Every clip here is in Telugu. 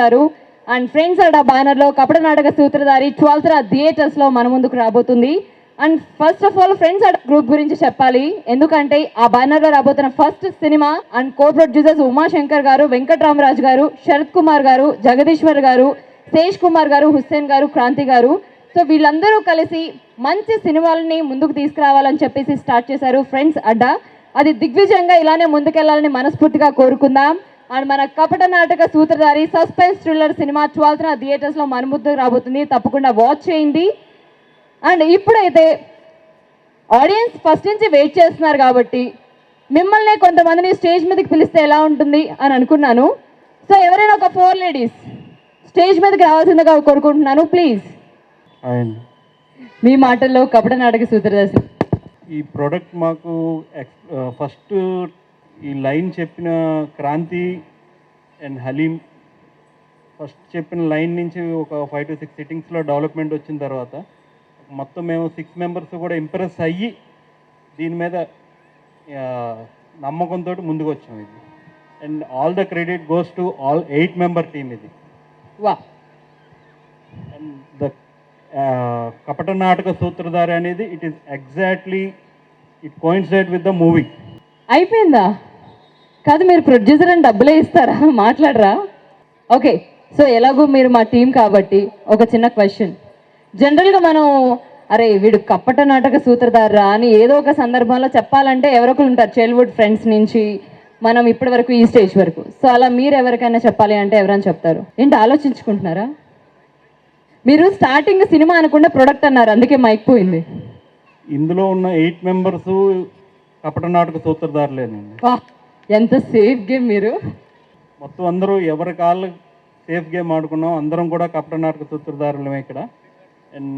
గారు అండ్ ఫ్రెండ్స్ అడ్డా బ్యానర్లో కపట నాటక సూత్రధారి 12th థియేటర్స్లో మన ముందుకు రాబోతుంది. And first of all friends Adda group గురించి చెప్పాలి, ఎందుకంటే ఆ బ్యానర్లో రాబోతున్న first cinema and co producers Umashankar గారు, వెంకట్రామరాజు గారు, శరత్ కుమార్ గారు, జగదీశ్వర్ గారు, శేష్ కుమార్ గారు, హుస్సేన్ గారు, క్రాంతి గారు. సో వీళ్ళందరూ కలిసి మంచి సినిమాలని ముందుకు తీసుకురావాలని చెప్పేసి స్టార్ట్ చేశారు ఫ్రెండ్స్ అడ్డా. అది దిగ్విజయంగా ఇలానే ముందుకెళ్లాలని మనస్ఫూర్తిగా కోరుకుందాం. అండ్ మన కపట నాటక సూత్రధారి సస్పెన్స్ థ్రిల్లర్ సినిమా 12th థియేటర్స్లో మన ముందుకు రాబోతుంది, తప్పకుండా వాచ్ చేయండి. అండ్ ఇప్పుడైతే ఆడియన్స్ ఫస్ట్ నుంచి వెయిట్ చేస్తున్నారు కాబట్టి మిమ్మల్ని కొంతమందిని స్టేజ్ మీదకి పిలిస్తే ఎలా ఉంటుంది అని అనుకున్నాను. సో ఎవరైనా ఒక 4 లేడీస్ స్టేజ్ మీదకి రావాల్సిందిగా కోరుకుంటున్నాను ప్లీజ్. మీ మాటల్లో కపట నాటక సూత్రధారి. ఈ ప్రోడక్ట్ మాకు ఫస్ట్ ఈ లైన్ చెప్పిన క్రాంతి అండ్ హలీం ఫస్ట్ చెప్పిన లైన్ నుంచి ఒక 5 to 6 సిట్టింగ్స్లో డెవలప్మెంట్ వచ్చిన తర్వాత మొత్తం మేము 6 మెంబర్స్ కూడా ఇంప్రెస్ అయ్యి దీని మీద నమ్మకంతో ముందుకు వచ్చాం. ఇది and all the credit goes to all 8 member team. ఇది వా అండ్ ద కపట నాటక సూత్రధారి అనేది it is exactly it coincide with the movie. అయిపోయిందా? కాదు, మీరు ప్రొడ్యూసర్ అని డబ్బులే ఇస్తారా, మాట్లాడరా? ఓకే, సో ఎలాగో మీరు మా టీం కాబట్టి ఒక చిన్న క్వశ్చన్. జనరల్గా మనం అరే వీడు కప్పట నాటక సూత్రధారా అని ఏదో ఒక సందర్భంలో చెప్పాలంటే ఎవరొకరు ఉంటారు, చైల్డ్హుడ్ ఫ్రెండ్స్ నుంచి మనం ఇప్పటి వరకు ఈ స్టేజ్ వరకు. సో అలా మీరు ఎవరికైనా చెప్పాలి అంటే ఎవరైనా చెప్తారు? ఏంటి ఆలోచించుకుంటున్నారా? మీరు స్టార్టింగ్ సినిమా అనకుండా ప్రొడక్ట్ అన్నారు, అందుకే మైక్ పోయింది. ఇందులో ఉన్న 8 మెంబర్స్ కపట నాటక సూత్రధారులేనండి. వా ఎంత సేఫ్ గేమ్ మీరు. మొత్తం అందరూ ఎవరి కాళ్ళు సేఫ్ గేమ్ ఆడుకున్నాం, అందరం కూడా కపట నాటక సూత్రధారులమే ఇక్కడ. అండ్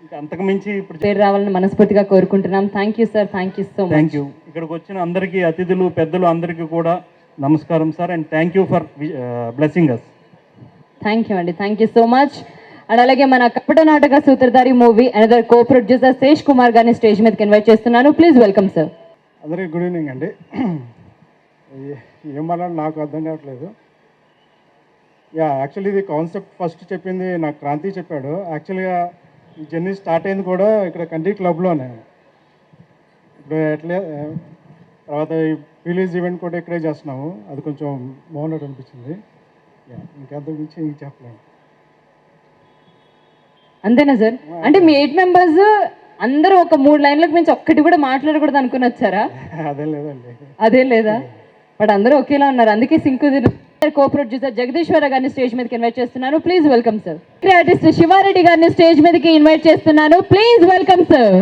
ఇంకా అంతకు మించి ఇప్పుడు పేరు రావాలని మనస్ఫూర్తిగా కోరుకుంటున్నాం. Thank you sir, thank you so much. Thank you. ఇక్కడికి వచ్చిన అందరికీ అతిథులు పెద్దలు అందరికీ కూడా నమస్కారం sir, and thank you for blessing us. Thank you అండి, thank you so much. And అలాగే మన కపట Nataka Sutradhari movie another co producer Shesh Kumar గారిని స్టేజ్ మీదకి ఇన్వైట్ చేస్తున్నాను. Please welcome sir. అందరికీ గుడ్ ఈవినింగ్ అండి. ఏమన్నా నాకు అర్థం కావట్లేదు. యాక్చువల్లీ ఇది కాన్సెప్ట్ ఫస్ట్ చెప్పింది నాకు క్రాంతి చెప్పాడు. యాక్చువల్గా ఈ జర్నీ స్టార్ట్ అయింది కూడా ఇక్కడ కంట్రీ క్లబ్లోనే. ఇప్పుడు ఎట్లే తర్వాత ఈ రిలీజ్ ఈవెంట్ కూడా ఇక్కడే చేస్తున్నాము. అది కొంచెం బాగున్నట్టు అనిపించింది. ఇంకంతకు మించి ఇంక చెప్పలేము. అంతేనా సార్? అంటే మీ 8 మెంబర్స్ అందరూ ఒక 3 లైన్లకు మించి ఒక్కటి కూడా మాట్లాడకూడదు అనుకుని వచ్చారా? అదే లేదండి. అదే లేదా? బట్ అందరూ ఒకేలా ఉన్నారు, అందుకే సింకు. కో ప్రొడ్యూసర్ జగదీశ్వర గారిని స్టేజ్ మీదకి ఇన్వైట్ చేస్తున్నాను. Please welcome sir. Artist Siva Reddy గారిని స్టేజ్ మీదకి ఇన్వైట్ చేస్తున్నాను. Please welcome sir.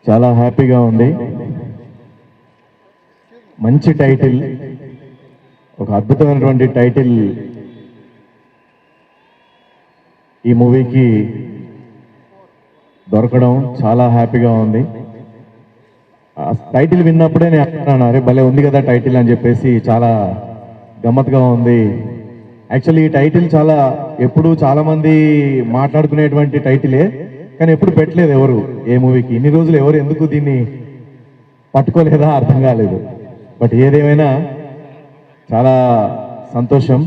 చాలా హ్యాపీగా ఉంది. మంచి టైటిల్, ఒక అద్భుతమైనటువంటి టైటిల్ ఈ మూవీకి దొరకడం చాలా హ్యాపీగా ఉంది. ఆ టైటిల్ విన్నప్పుడే నేను అనుకున్నాను, అరే భలే ఉంది కదా టైటిల్ అని చెప్పేసి. చాలా గమ్మత్తుగా ఉంది. యాక్చువల్లీ ఈ టైటిల్ చాలా ఎప్పుడు చాలామంది మాట్లాడుకునేటువంటి టైటిలే, కానీ ఎప్పుడు పెట్టలేదు ఎవరు ఏ మూవీకి. ఇన్ని రోజులు ఎవరు ఎందుకు దీన్ని పట్టుకోలేదా అర్థం కాలేదు. బట్ ఏదేమైనా చాలా సంతోషం.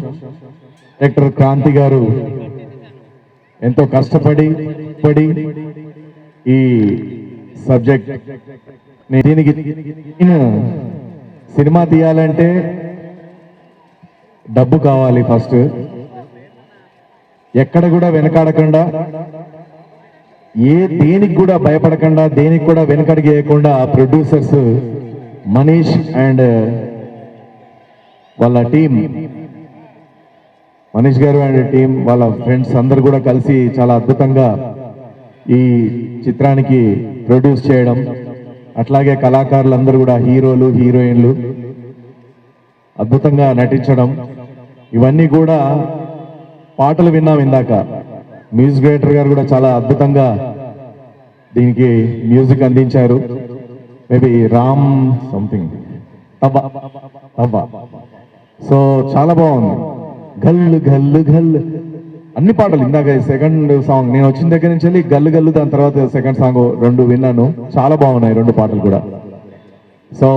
డైరెక్టర్ క్రాంతి గారు ఎంతో కష్టపడి ఈ సబ్జెక్ట్ దీనికి సినిమా తీయాలంటే డబ్బు కావాలి ఫస్ట్. ఎక్కడ కూడా వెనకాడకుండా, దేనికి కూడా భయపడకుండా, దేనికి కూడా వెనకడిగేయకుండా ప్రొడ్యూసర్స్ మనీష్ అండ్ వాళ్ళ టీం, మనీష్ గారు అండ్ టీం వాళ్ళ ఫ్రెండ్స్ అందరు కూడా కలిసి చాలా అద్భుతంగా ఈ చిత్రానికి ప్రొడ్యూస్ చేయడం, అట్లాగే కళాకారులందరూ కూడా హీరోలు హీరోయిన్లు అద్భుతంగా నటించడం, ఇవన్నీ కూడా పాటలు విన్నాం ఇందాక. మ్యూజిక్ డైరెక్టర్ గారు కూడా చాలా అద్భుతంగా దీనికి మ్యూజిక్ అందించారు. మేబీ రామ్ సంథింగ్ తబ్బా. సో చాలా బాగుంది. గల్లు గల్లు గల్లు అన్ని పాటలు ఇందాక సెకండ్ సాంగ్ నేను వచ్చిన దగ్గర నుంచి వెళ్ళి గల్లు గల్లు దాని తర్వాత సెకండ్ సాంగ్ రెండు విన్నాను, చాలా బాగున్నాయి రెండు పాటలు కూడా. సో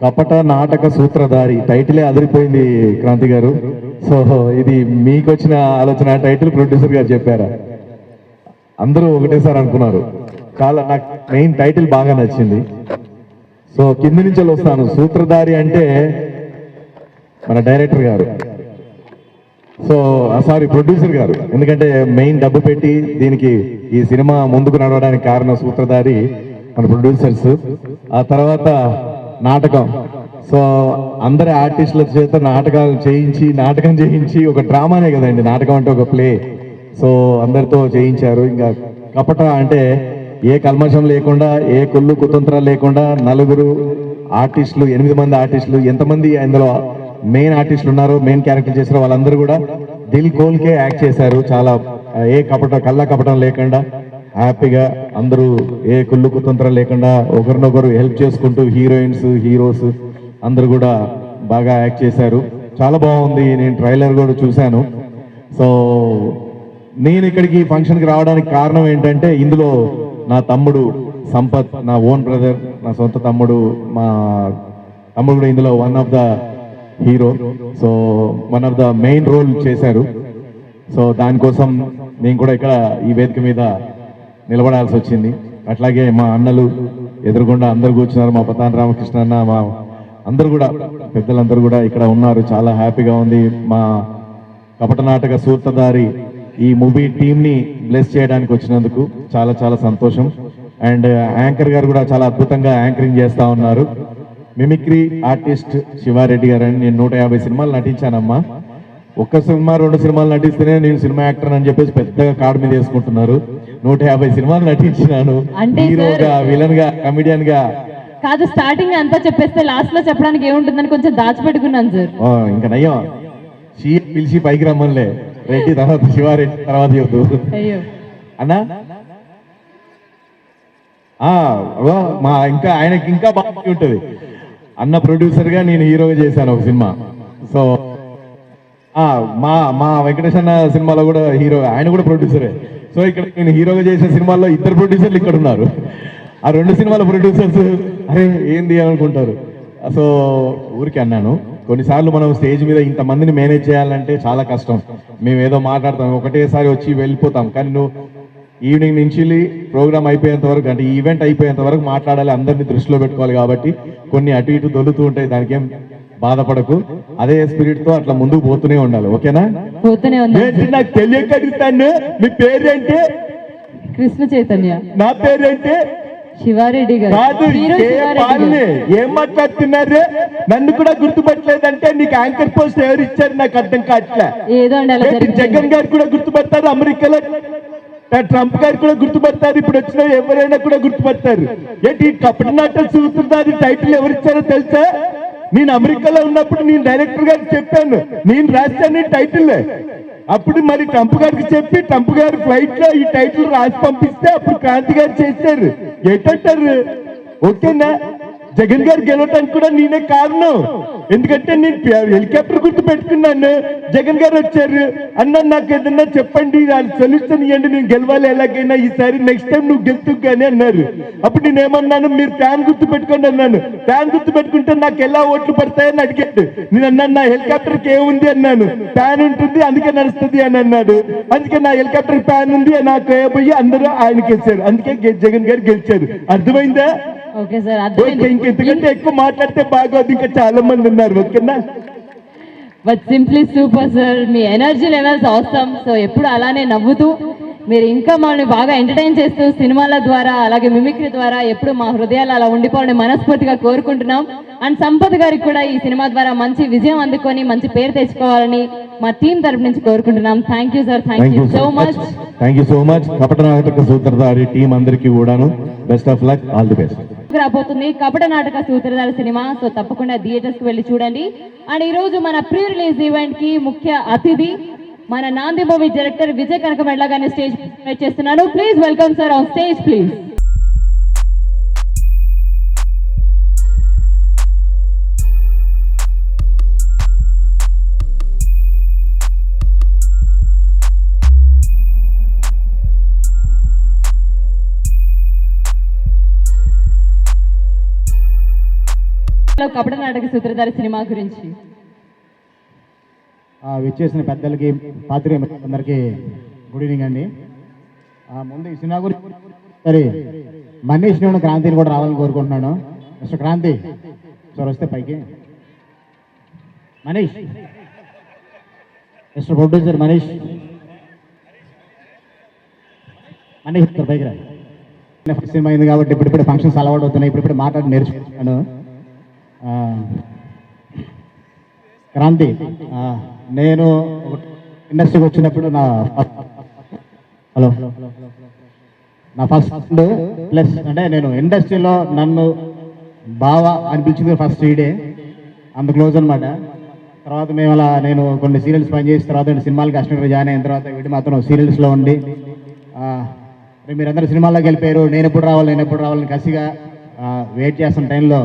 కపట నాటక సూత్రధారి టైటిలే అదిరిపోయింది క్రాంతి గారు. సో ఇది మీకు వచ్చిన ఆలోచన, టైటిల్ ప్రొడ్యూసర్ గారు చెప్పారా? అందరూ ఒకటేసారి అనుకున్నారు. చాలా నాకు మెయిన్ టైటిల్ బాగా నచ్చింది. సో కింది నుంచి వస్తాను. సూత్రధారి అంటే మన డైరెక్టర్ గారు, సో సారీ ప్రొడ్యూసర్ గారు, ఎందుకంటే మెయిన్ డబ్బు పెట్టి దీనికి ఈ సినిమా ముందుకు నడవడానికి కారణం సూత్రధారి మన ప్రొడ్యూసర్స్. ఆ తర్వాత నాటకం, సో అందరి ఆర్టిస్టుల చేత నాటకం చేయించి ఒక డ్రామానే కదండి నాటకం అంటే, ఒక ప్లే. సో అందరితో చేయించారు. ఇంకా కపట అంటే ఏ కల్మషం లేకుండా, ఏ కుళ్ళు కుతంత్రాలు లేకుండా నలుగురు ఆర్టిస్టులు, 8 మంది ఆర్టిస్టులు, ఎంతమంది ఇందులో మెయిన్ ఆర్టిస్టులు ఉన్నారో, మెయిన్ క్యారెక్టర్ చేశారో వాళ్ళందరూ కూడా దిల్ కోల్కే యాక్ట్ చేశారు. చాలా ఏ కపటం లేకుండా హ్యాపీగా అందరూ ఏ కుళ్ళు కుతంత్రం లేకుండా ఒకరినొకరు హెల్ప్ చేసుకుంటూ హీరోయిన్స్ హీరోస్ అందరూ కూడా బాగా యాక్ట్ చేశారు. చాలా బాగుంది. నేను ట్రైలర్ కూడా చూశాను. సో నేను ఇక్కడికి ఫంక్షన్కి రావడానికి కారణం ఏంటంటే, ఇందులో నా తమ్ముడు సంపత్, నా ఓన్ బ్రదర్, నా సొంత తమ్ముడు, మా తమ్ముడు కూడా ఇందులో one of the hero, so one of the main role చేశారు. సో దానికోసం నేను కూడా ఇక్కడ ఈ వేదిక మీద నిలబడాల్సి వచ్చింది. అట్లాగే మా అన్నలు ఎదురుగుండా అందరు కూర్చున్నారు, మా పతాన్ రామకృష్ణ అన్న, మా అందరూ కూడా పెద్దలందరూ కూడా ఇక్కడ ఉన్నారు. చాలా హ్యాపీగా ఉంది. మా కపట నాటక సూత్రధారి ఈ మూవీ టీమ్ని బ్లెస్ చేయడానికి వచ్చినందుకు చాలా చాలా సంతోషం. అండ్ యాంకర్ గారు కూడా చాలా అద్భుతంగా యాంకరింగ్ చేస్తూ ఉన్నారు. మిమిక్రీ ఆర్టిస్ట్ శివారెడ్డి గారు అని నేను 150 సినిమాలు నటించానమ్మా. ఒక్క సినిమా 2 సినిమాలు నటిస్తేనే నేను సినిమా యాక్టర్ అని చెప్పేసి పెద్దగా కార్డు మీద వేసుకుంటున్నారు. 150 సినిమాలు నటించినాను, అంటే హీరోగా, విలన్ గా, కమిడియన్ గా. కాదు, స్టార్టింగ్ అంతా చెప్పేస్తే లాస్ట్ లో చెప్పడానికి ఏముంటుందని కొంచెం దాచిపెట్టుకున్నాను సార్. ఇంకా నయ్యం పిలిచి పైకి రమ్మనిలే, రెడ్డి తర్వాత శివారెడ్డి తర్వాత చెబుతూ అయ్యో అన్నా. మా ఇంకా ఆయనకి ఇంకా బాగా ఉంటుంది. అన్న ప్రొడ్యూసర్ గా నేను హీరోగా చేశాను ఒక సినిమా. సో మా వెంకటేష్ అన్న సినిమాలో కూడా హీరో, ఆయన కూడా ప్రొడ్యూసరే. సో ఇక్కడ నేను హీరోగా చేసిన సినిమాల్లో 2 ప్రొడ్యూసర్లు ఇక్కడ ఉన్నారు. ఆ 2 సినిమాల ప్రొడ్యూసర్స్ అరే ఏంది అనుకుంటారు. సో ఊరికి అన్నాను, కొన్నిసార్లు మనం స్టేజ్ మీద ఇంతమందిని మేనేజ్ చేయాలంటే చాలా కష్టం. మేము ఏదో మాట్లాడతాం, ఒకటేసారి వచ్చి వెళ్ళిపోతాం. కానీ నువ్వు ఈవినింగ్ నుంచి ప్రోగ్రామ్ అయిపోయేంత వరకు, అంటే ఈవెంట్ అయిపోయేంత వరకు మాట్లాడాలి, అందరినీ దృష్టిలో పెట్టుకోవాలి. కాబట్టి కొన్ని అటు ఇటు దొరుకుతూ ఉంటాయి, దానికి ఏం బాధపడకు. అదే స్పిరిట్ తో అట్లా ముందుకు పోతూనే ఉండాలి. ఓకేనా? పోతూనే ఉంది. నాకు తెలియక అడుగుతాను, మీ పేరేంటి? కృష్ణ చైతన్య. నా పేరేంటి? శివారెడ్డి గారు. కాదు, ఏం మాట్లాడుతున్నారు? నన్ను కూడా గుర్తుపట్టలేదంటే నీకు యాంకర్ పోస్ట్ ఎవరు ఇచ్చారు నాకు అర్థం కావట్లే. ఏదో అండి అలా జరిగింది. జగన్ గారు కూడా గుర్తుపడతారు, అమెరికాలో ట్రంప్ గారు కూడా గుర్తుపడతారు, ఇప్పుడు వచ్చిన ఎవరైనా కూడా గుర్తుపడతారు. ఏంటి కపట నాటక సూత్రధారి టైటిల్ ఎవరిచ్చారో తెలుసా? నేను అమెరికాలో ఉన్నప్పుడు నేను డైరెక్టర్ గారికి చెప్పాను, నేను రాశాను టైటిల్. అప్పుడు మరి ట్రంప్ గారికి చెప్పి ట్రంప్ గారు ఫ్లైట్ లో ఈ టైటిల్ రాసి పంపిస్తే అప్పుడు క్రాంతి గారు చేశారు. ఏంటంటారు? ఓకేనా? జగన్ గారు గెలవటానికి కూడా నేనే కారణం. ఎందుకంటే నేను హెలికాప్టర్ గుర్తు పెట్టుకున్నాను, జగన్ గారు వచ్చారు. అన్న నాకు ఏదన్నా చెప్పండి, సొల్యూషన్ ఇవ్వండి, నేను గెలవాలి ఎలాగైనా ఈసారి, నెక్స్ట్ టైం నువ్వు గెలుతు కానీ అన్నారు. అప్పుడు నేనేమన్నాను, మీరు ఫ్యాన్ గుర్తు పెట్టుకోండి అన్నాను. ఫ్యాన్ గుర్తు పెట్టుకుంటే నాకు ఎలా ఓట్లు పడతాయని అడిగాడు. నేను అన్నాను, నా హెలికాప్టర్కి ఏముంది అన్నాను. ఫ్యాన్ ఉంటుంది అందుకే నడుస్తుంది అని అన్నాడు. అందుకే నా హెలికాప్టర్ ఫ్యాన్ ఉంది నాకు పోయి అందరూ ఆయనకి వేశారు. అందుకే జగన్ గారు గెలిచారు. అర్థమైందా? ఓకే సార్, ఇంకెంతకంటే ఎక్కువ మాట్లాడితే బాగోదు, ఇంకా చాలా మంది ఉన్నారు. ఓకేనా? But simply super sir, me energy levels అవసరం. సో ఎప్పుడు అలానే నవ్వుతూ మీరు ఇంకా మమ్మల్ని బాగా ఎంటర్టైన్ చేస్తూ సినిమాల ద్వారా అలాగే మిమిక్రీ ద్వారా ఎప్పుడు మా హృదయాలు అలా ఉండిపోవాలని మనస్ఫూర్తిగా కోరుకుంటున్నాం. అండ్ సంపత్ గారికి కూడా ఈ సినిమా ద్వారా మంచి విజయం అందుకొని మంచి పేరు తెచ్చుకోవాలని మా టీం తరపు నుంచి కోరుకుంటున్నాం. Thank you sir, thank you so much. Thank you so much. కపట నాటక సూత్రధారి టీం అందరికీ కూడాను best of luck, all the best. రాబోతుంది కపట నాటక సూత్రధారి సినిమా. సో తప్పకుండా థియేటర్స్ కి వెళ్ళి చూడండి. అండ్ ఈ రోజు మన ప్రీ రిలీజ్ ఈవెంట్ కి ముఖ్య అతిథి మన నాంది మూవీ డైరెక్టర్ విజయ్ కనకమెడ్ల గారిని స్టేజ్ చేస్తున్నాను. Please welcome sir on stage please. కపట నాటక సూత్రధారి సినిమా గురించి. విచ్చేసిన పెద్దలకి పాత్రికేయులందరికీ గుడ్ ఈవినింగ్ అండి. ముందు ఈ సినిమా గురించి సరే మనీష్ నేను క్రాంతిని కూడా రావాలని కోరుకుంటున్నాను. మిస్టర్ క్రాంతి సార్ వస్తే పైకి, Manish mister producer Manish sir పైకి రా. ఫస్ట్ సినిమా అయింది కాబట్టి ఇప్పుడిప్పుడే ఫంక్షన్స్ అలవాటు అవుతున్నాయి, ఇప్పుడిప్పుడే మాట్లాడి నేర్చుకుంటున్నాను. క్రాంతి, నేను ఇండస్ట్రీకి వచ్చినప్పుడు నా ఫస్ట్ ప్లస్ అంటే నేను ఇండస్ట్రీలో నన్ను బాగా అనిపించింది ఫస్ట్ ఈడే, అంత క్లోజ్ అనమాట. తర్వాత మేము అలా నేను కొన్ని సీరియల్స్ పనిచేసిన తర్వాత సినిమాలకి అసిస్టెంట్గా జాయిన్ అయిన తర్వాత వీటి మాత్రం సీరియల్స్లో ఉండి మీరందరూ సినిమాల్లోకి వెళ్ళిపోయారు, నేను ఎప్పుడు రావాలని కసిగా వెయిట్ చేస్తున్న టైంలో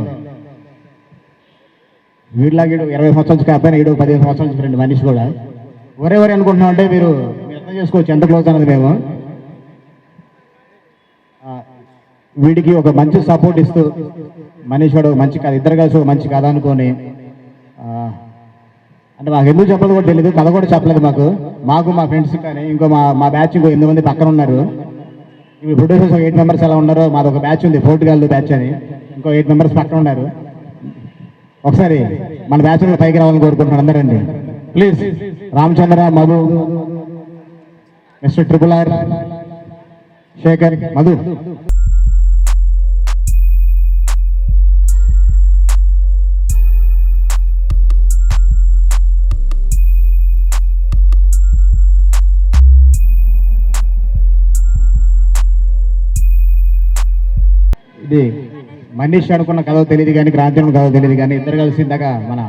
వీడిలాగా 20 సంవత్సరాల నుంచి అబ్బాయి 15 సంవత్సరాల నుంచి ఫ్రెండ్ మనిషి కూడా ఎవరెవరు అనుకుంటున్నాం అంటే మీరు అర్థం చేసుకోవచ్చు ఎంత క్లోజ్ అన్నది. మేము వీడికి ఒక మంచి సపోర్ట్ ఇస్తూ మనీష్ వాడు మంచి కథ, ఇద్దరు కలిసి ఒక మంచి కథ అనుకొని అంటే మాకు ఎందుకు చెప్పలేదు కూడా తెలియదు, కథ కూడా చెప్పలేదు మాకు మా ఫ్రెండ్స్ కానీ ఇంకో మా బ్యాచ్ ఇంకో 8 మంది పక్కన ఉన్నారు. ఇప్పుడు ప్రొడ్యూసర్స్ 8 మెంబర్స్ ఎలా ఉన్నారో మాది ఒక బ్యాచ్ ఉంది, పోర్టుగాల్ బ్యాచ్ అని, ఇంకో 8 మెంబర్స్ పక్కన ఉన్నారు. ఒకసారి మన బ్యాచ్ పైకి రావాలని కోరుకుంటున్నాను అందరండి please. Ramachandra, Madhu, mister triple R, Shekhar, Madhu. ఇది మనీష్ అనుకున్న కథ తెలియదు కానీ, క్రాంతి అనుకున్న కథ తెలియదు కానీ, ఇద్దరు కలిసి ఇందాక మన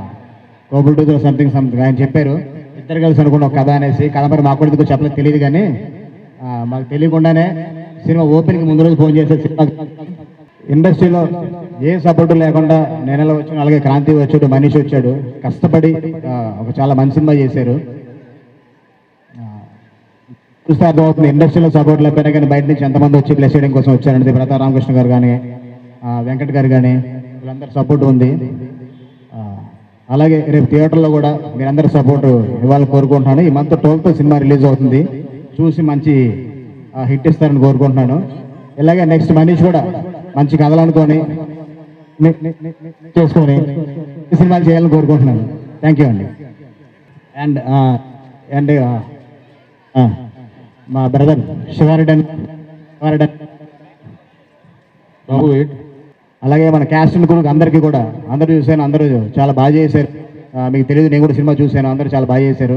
కోబుల్ 2 సంథింగ్ ఆయన చెప్పారు, ఇద్దరు కలిసి అనుకున్న ఒక కథ అనేసి. కథ మరి మాకు ఎందుకు చెప్పలేదు తెలియదు కానీ మాకు తెలియకుండానే సినిమా ఓపెనింగ్ ముందు రోజు ఫోన్ చేసే సినిమా ఇండస్ట్రీలో ఏ సపోర్టు లేకుండా నేను వచ్చాను, అలాగే క్రాంతి వచ్చాడు, మనీష్ వచ్చాడు, కష్టపడి ఒక చాలా మంచి సినిమా చేశారు. చూస్తే అర్థమవుతుంది ఇండస్ట్రీలో సపోర్ట్ లేకపోయినా కానీ బయట నుంచి ఎంతమంది వచ్చి ప్లేస్ చేయడం కోసం వచ్చారండి. ప్రతాప్ రామకృష్ణ గారు కానీ, వెంకట్ గారు కానీ, వీళ్ళందరూ సపోర్ట్ ఉంది. అలాగే రేపు థియేటర్లో కూడా మీరందరూ సపోర్ట్ ఇవ్వాలని కోరుకుంటున్నాను. ఈ మంత్ 12th సినిమా రిలీజ్ అవుతుంది, చూసి మంచి హిట్ ఇస్తారని కోరుకుంటున్నాను. ఇలాగే నెక్స్ట్ మనీష్ కూడా మంచి కథలు అనుకొని చేసుకొని ఈ సినిమాలు చేయాలని కోరుకుంటున్నాను. థ్యాంక్ యూ అండి. అండ్ మా బ్రదర్ శివారెడ్డి బాబు, అలాగే మన క్యాస్ట్ గురించి అందరికీ కూడా అందరూ చూశాను, అందరూ చాలా బాగా చేశారు. మీకు తెలియదు, నేను కూడా సినిమా చూశాను, అందరూ చాలా బాగా చేశారు.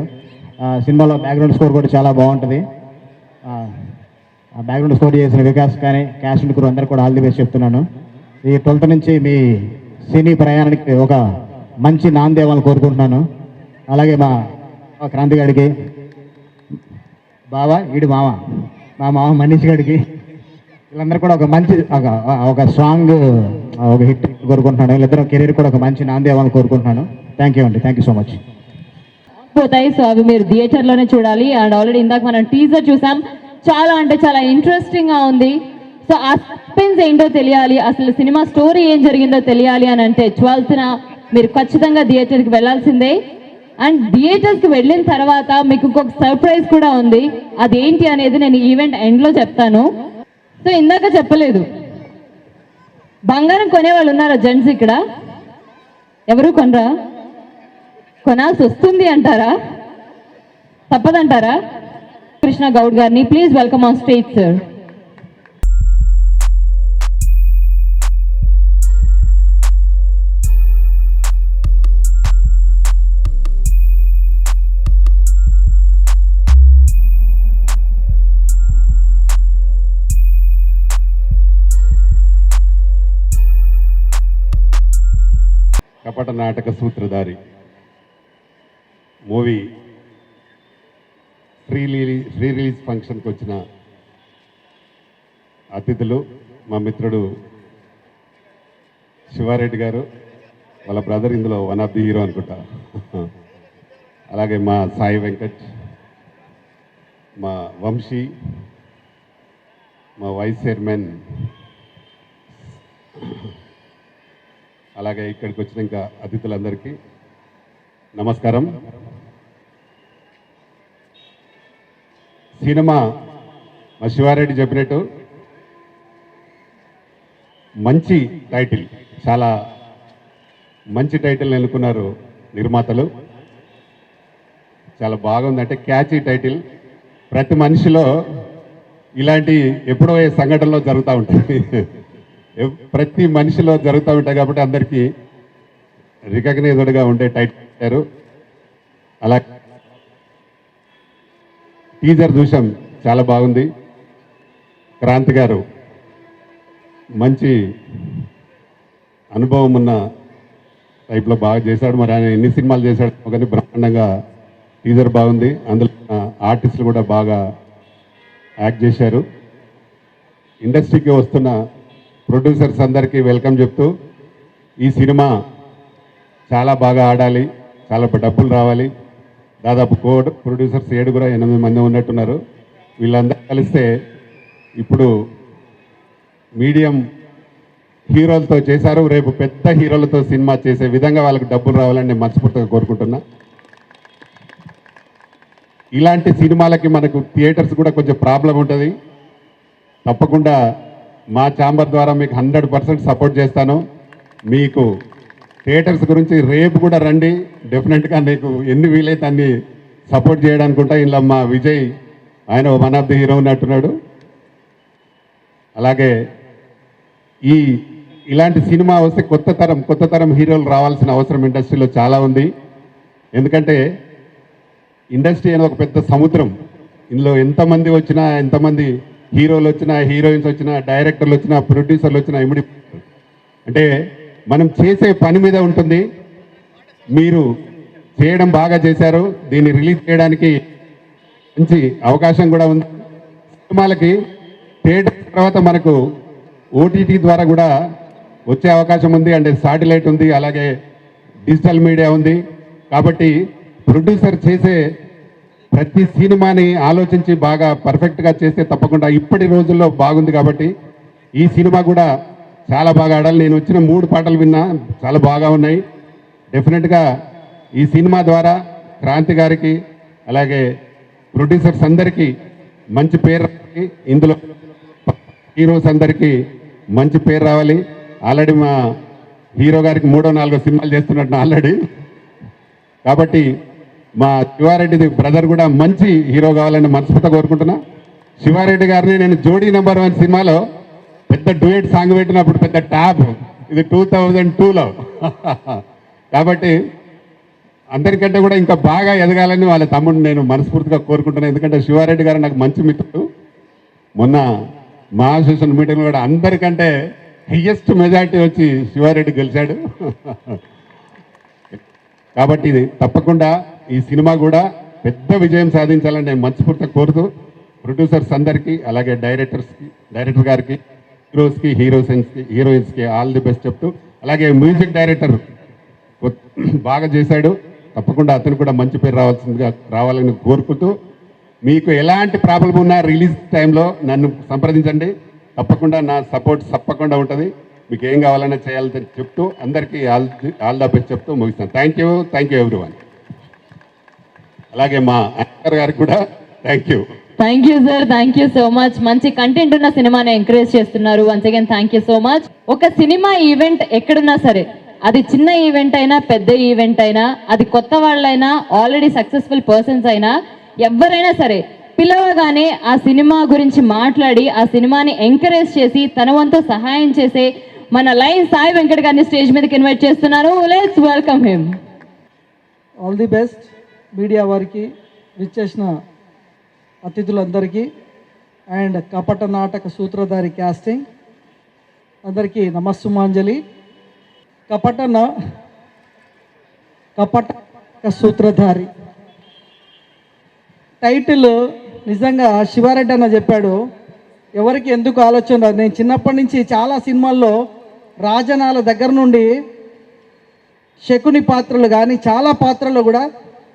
సినిమాలో బ్యాక్గ్రౌండ్ స్కోర్ కూడా చాలా బాగుంటుంది. బ్యాక్గ్రౌండ్ స్కోర్ చేసిన వికాస్ కానీ క్యాస్ట్ గురించి అందరూ కూడా ఆల్ ది బెస్ట్ చెప్తున్నాను. ఈ 12th నుంచి మీ సినీ ప్రయాణానికి ఒక మంచి నాందేవాలని కోరుకుంటున్నాను. అలాగే మా క్రాంతి గారికి, బావా ఈడు మా మామ మనీష్ గారికి, వీళ్ళందరూ కూడా ఒక మంచి ఒక స్ట్రాంగ్ ఒక హిట్ కోరుకుంటున్నాను. వీళ్ళిద్దరూ కెరీర్ కూడా ఒక మంచి నాంది అవ్వాలని కోరుకుంటున్నాను. థ్యాంక్ యూ అండి, థ్యాంక్ యూ సో మచ్. పోతాయి, సో అవి మీరు థియేటర్లోనే చూడాలి. అండ్ ఆల్రెడీ ఇందాక మనం టీజర్ చూసాం, చాలా అంటే చాలా ఇంట్రెస్టింగ్గా ఉంది. సో ఆ సస్పెన్స్ ఏంటో తెలియాలి, అసలు సినిమా స్టోరీ ఏం జరిగిందో తెలియాలి అని అంటే 12th మీరు ఖచ్చితంగా థియేటర్కి వెళ్ళాల్సిందే. అండ్ థియేటర్స్కి వెళ్ళిన తర్వాత మీకు ఇంకొక సర్ప్రైజ్ కూడా ఉంది, అదేంటి అనేది నేను ఈవెంట్ ఎండ్లో చెప్తాను. సో ఇందాక చెప్పలేదు, బంగారం కొనేవాళ్ళు ఉన్నారా జెంట్స్ ఇక్కడ? ఎవరు కొనరా? కొనాల్సి వస్తుంది అంటారా? తప్పదంటారా? కృష్ణ గౌడ్ గారిని please welcome on stage sir. కపట Nataka Sutradhari movie pre release ఫంక్షన్కి వచ్చిన అతిథులు, మా మిత్రుడు శివారెడ్డి గారు, వాళ్ళ బ్రదర్ ఇందులో వన్ ఆఫ్ ది హీరో అనుకుంటా, అలాగే మా సాయి వెంకట్, మా వంశీ, మా వైస్ చైర్మన్ అలాగే ఇక్కడికి వచ్చిన ఇంకా అతిథులందరికీ నమస్కారం. సినిమా మా శివారెడ్డి చెప్పినట్టు మంచి టైటిల్, చాలా మంచి టైటిల్ ఎన్నుకున్నారు నిర్మాతలు. చాలా బాగుంది, అంటే క్యాచీ టైటిల్. ప్రతి మనిషిలో ఇలాంటి ఎప్పుడో ఏ సంఘటనలో జరుగుతూ ఉంటుంది. ప్రతి మనిషిలో జరుగుతూ ఉంటాయి కాబట్టి అందరికీ రికగ్నైజ్డ్గా ఉండే టైటిల్ పెట్టారు. అలా టీజర్ చూసాం, చాలా బాగుంది. క్రాంతి గారు మంచి అనుభవం ఉన్న టైప్లో బాగా చేశాడు. మరి ఆయన ఎన్ని సినిమాలు చేశాడు కానీ బ్రహ్మాండంగా టీజర్ బాగుంది. అందులో ఆర్టిస్టులు కూడా బాగా యాక్ట్ చేశారు. ఇండస్ట్రీకి వస్తున్న ప్రొడ్యూసర్స్ అందరికీ వెల్కమ్ చెప్తూ, ఈ సినిమా చాలా బాగా ఆడాలి, చాలా డబ్బులు రావాలి. దాదాపు ప్రొడ్యూసర్స్ 7-8 మంది ఉన్నట్టున్నారు. వీళ్ళందరూ కలిస్తే ఇప్పుడు మీడియం హీరోలతో చేశారు, రేపు పెద్ద హీరోలతో సినిమా చేసే విధంగా వాళ్ళకి డబ్బులు రావాలని నేను మనస్ఫూర్తిగా కోరుకుంటున్నా. ఇలాంటి సినిమాలకి మనకు థియేటర్స్ కూడా కొంచెం ప్రాబ్లం ఉంటుంది. తప్పకుండా మా ఛాంబర్ ద్వారా మీకు 100% సపోర్ట్ చేస్తాను. మీకు థియేటర్స్ గురించి రేపు కూడా రండి, డెఫినెట్గా నీకు ఎన్ని వీలైతే అన్ని సపోర్ట్ చేయడానికి ఉంటాయి. ఇలా మా విజయ్, ఆయన వన్ ఆఫ్ ది హీరో ఉన్నట్టున్నాడు. అలాగే ఇలాంటి సినిమా వస్తే కొత్త తరం హీరోలు రావాల్సిన అవసరం ఇండస్ట్రీలో చాలా ఉంది. ఎందుకంటే ఇండస్ట్రీ అనేది ఒక పెద్ద సముద్రం. ఇందులో ఎంతమంది వచ్చినా, ఎంతమంది హీరోలు వచ్చినా, హీరోయిన్స్ వచ్చినా, డైరెక్టర్లు వచ్చినా, ప్రొడ్యూసర్లు వచ్చినా ఇమిడి, అంటే మనం చేసే పని మీద ఉంటుంది. మీరు చేయడం బాగా చేశారు. దీన్ని రిలీజ్ చేయడానికి మంచి అవకాశం కూడా ఉంది. సినిమాలకి థియేటర్ తర్వాత మనకు ఓటీటీ ద్వారా కూడా వచ్చే అవకాశం ఉంది. అంటే శాటిలైట్ ఉంది, అలాగే డిజిటల్ మీడియా ఉంది. కాబట్టి ప్రొడ్యూసర్ చేసే ప్రతి సినిమాని ఆలోచించి బాగా పర్ఫెక్ట్గా చేస్తే తప్పకుండా ఇప్పటి రోజుల్లో బాగుంది. కాబట్టి ఈ సినిమా కూడా చాలా బాగా ఆడాలి. నేను వచ్చిన 3 పాటలు విన్నా, చాలా బాగా ఉన్నాయి. డెఫినెట్గా ఈ సినిమా ద్వారా క్రాంతి గారికి, అలాగే ప్రొడ్యూసర్స్ అందరికీ మంచి పేరు రావాలి. ఇందులో హీరోస్ అందరికీ మంచి పేరు రావాలి. ఆల్రెడీ మా హీరో గారికి 3-4 సినిమాలు చేస్తున్నట్టు ఆల్రెడీ. కాబట్టి మా శివారెడ్డి బ్రదర్ కూడా మంచి హీరో కావాలని మనస్ఫూర్తిగా కోరుకుంటున్నా. శివారెడ్డి గారిని నేను జోడీ నెంబర్ 1 సినిమాలో పెద్ద డ్యూయట్ సాంగ్ పెట్టినప్పుడు పెద్ద ట్యాబ్, ఇది 2002లో. కాబట్టి అందరికంటే కూడా ఇంకా బాగా ఎదగాలని వాళ్ళ తమ్ముడిని నేను మనస్ఫూర్తిగా కోరుకుంటున్నాను. ఎందుకంటే శివారెడ్డి గారు నాకు మంచి మిత్రుడు. మొన్న మా అసోసియేషన్ మీటింగ్లో కూడా అందరికంటే హైయెస్ట్ మెజారిటీ వచ్చి శివారెడ్డి గెలిచాడు. కాబట్టి ఇది తప్పకుండా ఈ సినిమా కూడా పెద్ద విజయం సాధించాలని నేను మనస్ఫూర్తిగా కోరుతూ, ప్రొడ్యూసర్స్ అందరికీ, అలాగే డైరెక్టర్ గారికి, హీరోస్కి, హీరోయిన్స్కి ఆల్ ది బెస్ట్ చెప్తూ, అలాగే మ్యూజిక్ డైరెక్టర్ బాగా చేశాడు. తప్పకుండా అతను కూడా మంచి పేరు రావాలని కోరుకుంటూ, మీకు ఎలాంటి ప్రాబ్లం ఉన్నా రిలీజ్ టైంలో నన్ను సంప్రదించండి. తప్పకుండా నా సపోర్ట్ తప్పకుండా ఉంటుంది. మీకు ఏం కావాలన్నా చేయాలని చెప్తూ అందరికీ ఆల్ ద బెస్ట్ చెప్తూ ముగిస్తాను. Thank you everyone. అలాగే మా యాంకర్ గారికి కూడా thank you. Thank you sir, thank you so much. మంచి కంటెంట్ ఉన్న సినిమాని ఎంకరేజ్ చేస్తున్నారు. Once again thank you so much. ఒక సినిమా ఈవెంట్ ఎక్కడున్నా సరే, అది చిన్న ఈవెంట్ అయినా, పెద్ద ఈవెంట్ అయినా, అది కొత్త వాళ్ళైనా, ఆల్రెడీ సక్సెస్ఫుల్ పర్సన్స్ అయినా, ఎవరైనా సరే పిలవగానే ఆ సినిమా గురించి మాట్లాడి ఆ సినిమాని ఎంకరేజ్ చేసి తన వంతు సహాయం చేసే మన లైన్ సాయి వెంకట్ గారిని స్టేజ్ మీదకి ఇన్వైట్ చేస్తున్నారు. Let's welcome him. All the best media వారికి, విచ్చేసిన అతిథులందరికీ అండ్ కపట నాటక సూత్రధారి క్యాస్టింగ్ అందరికీ నమస్సుమాంజలి. కపట సూత్రధారి టైటిల్ నిజంగా శివారెడ్డి అన్న చెప్పాడు. ఎవరికి ఎందుకు ఆలోచన రాదు. నేను చిన్నప్పటి నుంచి చాలా సినిమాల్లో రాజనాల దగ్గర నుండి శకుని పాత్రలు కానీ చాలా పాత్రలు కూడా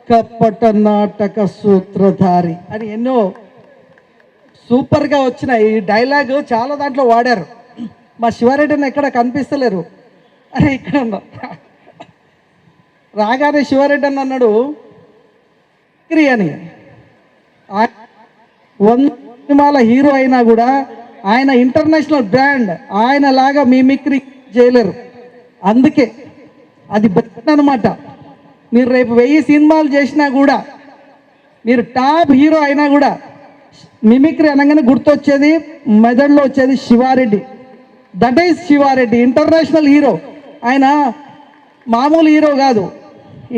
కపట నాటక సూత్రధారి అని ఎన్నో సూపర్గా వచ్చిన ఈ డైలాగ్ చాలా దాంట్లో వాడారు. మా శివారెడ్డిని ఎక్కడ కనిపిస్తలేరు. అరే ఇక్కడ ఉన్నా రాగానే శివారెడ్డి అన్న అన్నాడు మిమిక్రీ అని. 100 సినిమాల హీరో అయినా కూడా ఆయన ఇంటర్నేషనల్ బ్రాండ్, ఆయన లాగా మిమిక్రీ చేయలేరు. అందుకే అది బెస్ట్ అనమాట. మీరు రేపు 1000 సినిమాలు చేసినా కూడా, మీరు టాప్ హీరో అయినా కూడా మిమిక్రీ అనగానే గుర్తొచ్చేది, మెదడులో వచ్చేది Siva Reddy. That is Siva Reddy, international hero. ఆయన మామూలు హీరో కాదు,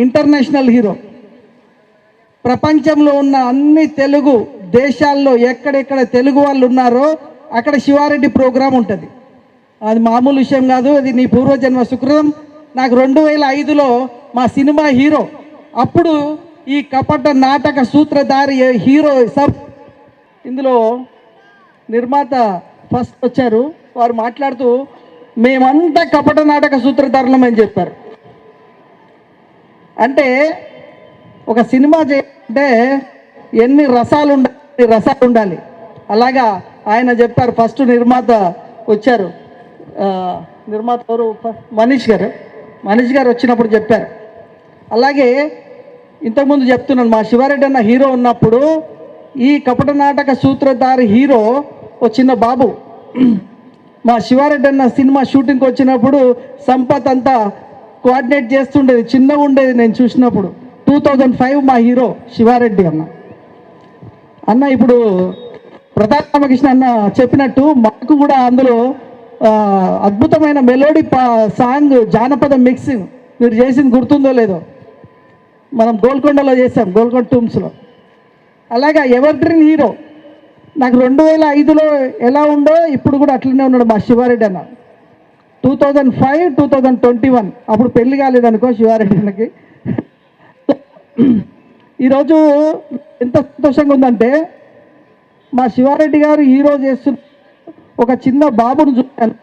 ఇంటర్నేషనల్ హీరో. ప్రపంచంలో ఉన్న అన్ని తెలుగు దేశాల్లో ఎక్కడెక్కడ తెలుగు వాళ్ళు ఉన్నారో అక్కడ శివారెడ్డి ప్రోగ్రాం ఉంటుంది. అది మామూలు విషయం కాదు, అది నీ పూర్వజన్మ సుకృతం. నాకు 2005లో మా సినిమా హీరో, అప్పుడు ఈ కపట నాటక సూత్రధారి హీరో ఇందులో నిర్మాత ఫస్ట్ వచ్చారు. వారు మాట్లాడుతూ మేమంతా కపట నాటక సూత్రధారులం అని చెప్పారు. అంటే ఒక సినిమా చేయాలంటే ఎన్ని రసాలు ఉండాలి. అలాగా ఆయన చెప్పారు. ఫస్ట్ నిర్మాత వచ్చారు, నిర్మాత ఎవరు, మనీష్ గారు వచ్చినప్పుడు చెప్పారు. అలాగే ఇంతకుముందు చెప్తున్నాను, మా శివారెడ్డి అన్న హీరో ఉన్నప్పుడు ఈ కపట నాటక సూత్రధారి హీరో ఓ చిన్న బాబు. మా శివారెడ్డి అన్న సినిమా షూటింగ్కి వచ్చినప్పుడు సంపత్ అంతా కోఆర్డినేట్ చేస్తుండేది, చిన్నగా ఉండేది నేను చూసినప్పుడు. 2005 మా హీరో శివారెడ్డి అన్న. ఇప్పుడు ప్రతాప్ రామకృష్ణ అన్న చెప్పినట్టు మాకు కూడా అందులో అద్భుతమైన మెలోడీ సాంగ్, జానపద మిక్సింగ్ మీరు చేసింది గుర్తుందో లేదో, మనం గోల్కొండలో చేసాం, గోల్కొండ టూమ్స్లో. అలాగా ఎవర్ గ్రీన్ హీరో. నాకు 2005లో ఎలా ఉందో ఇప్పుడు కూడా అట్లనే ఉన్నాడు మా శివారెడ్డి అన్న. 2005, 2021 అప్పుడు పెళ్లి కాలేదనుకో శివారెడ్డి అన్నకి. ఈరోజు ఎంత సంతోషంగా ఉందంటే, మా శివారెడ్డి గారు హీరో చేస్తున్న ఒక చిన్న బాబును చూశాను.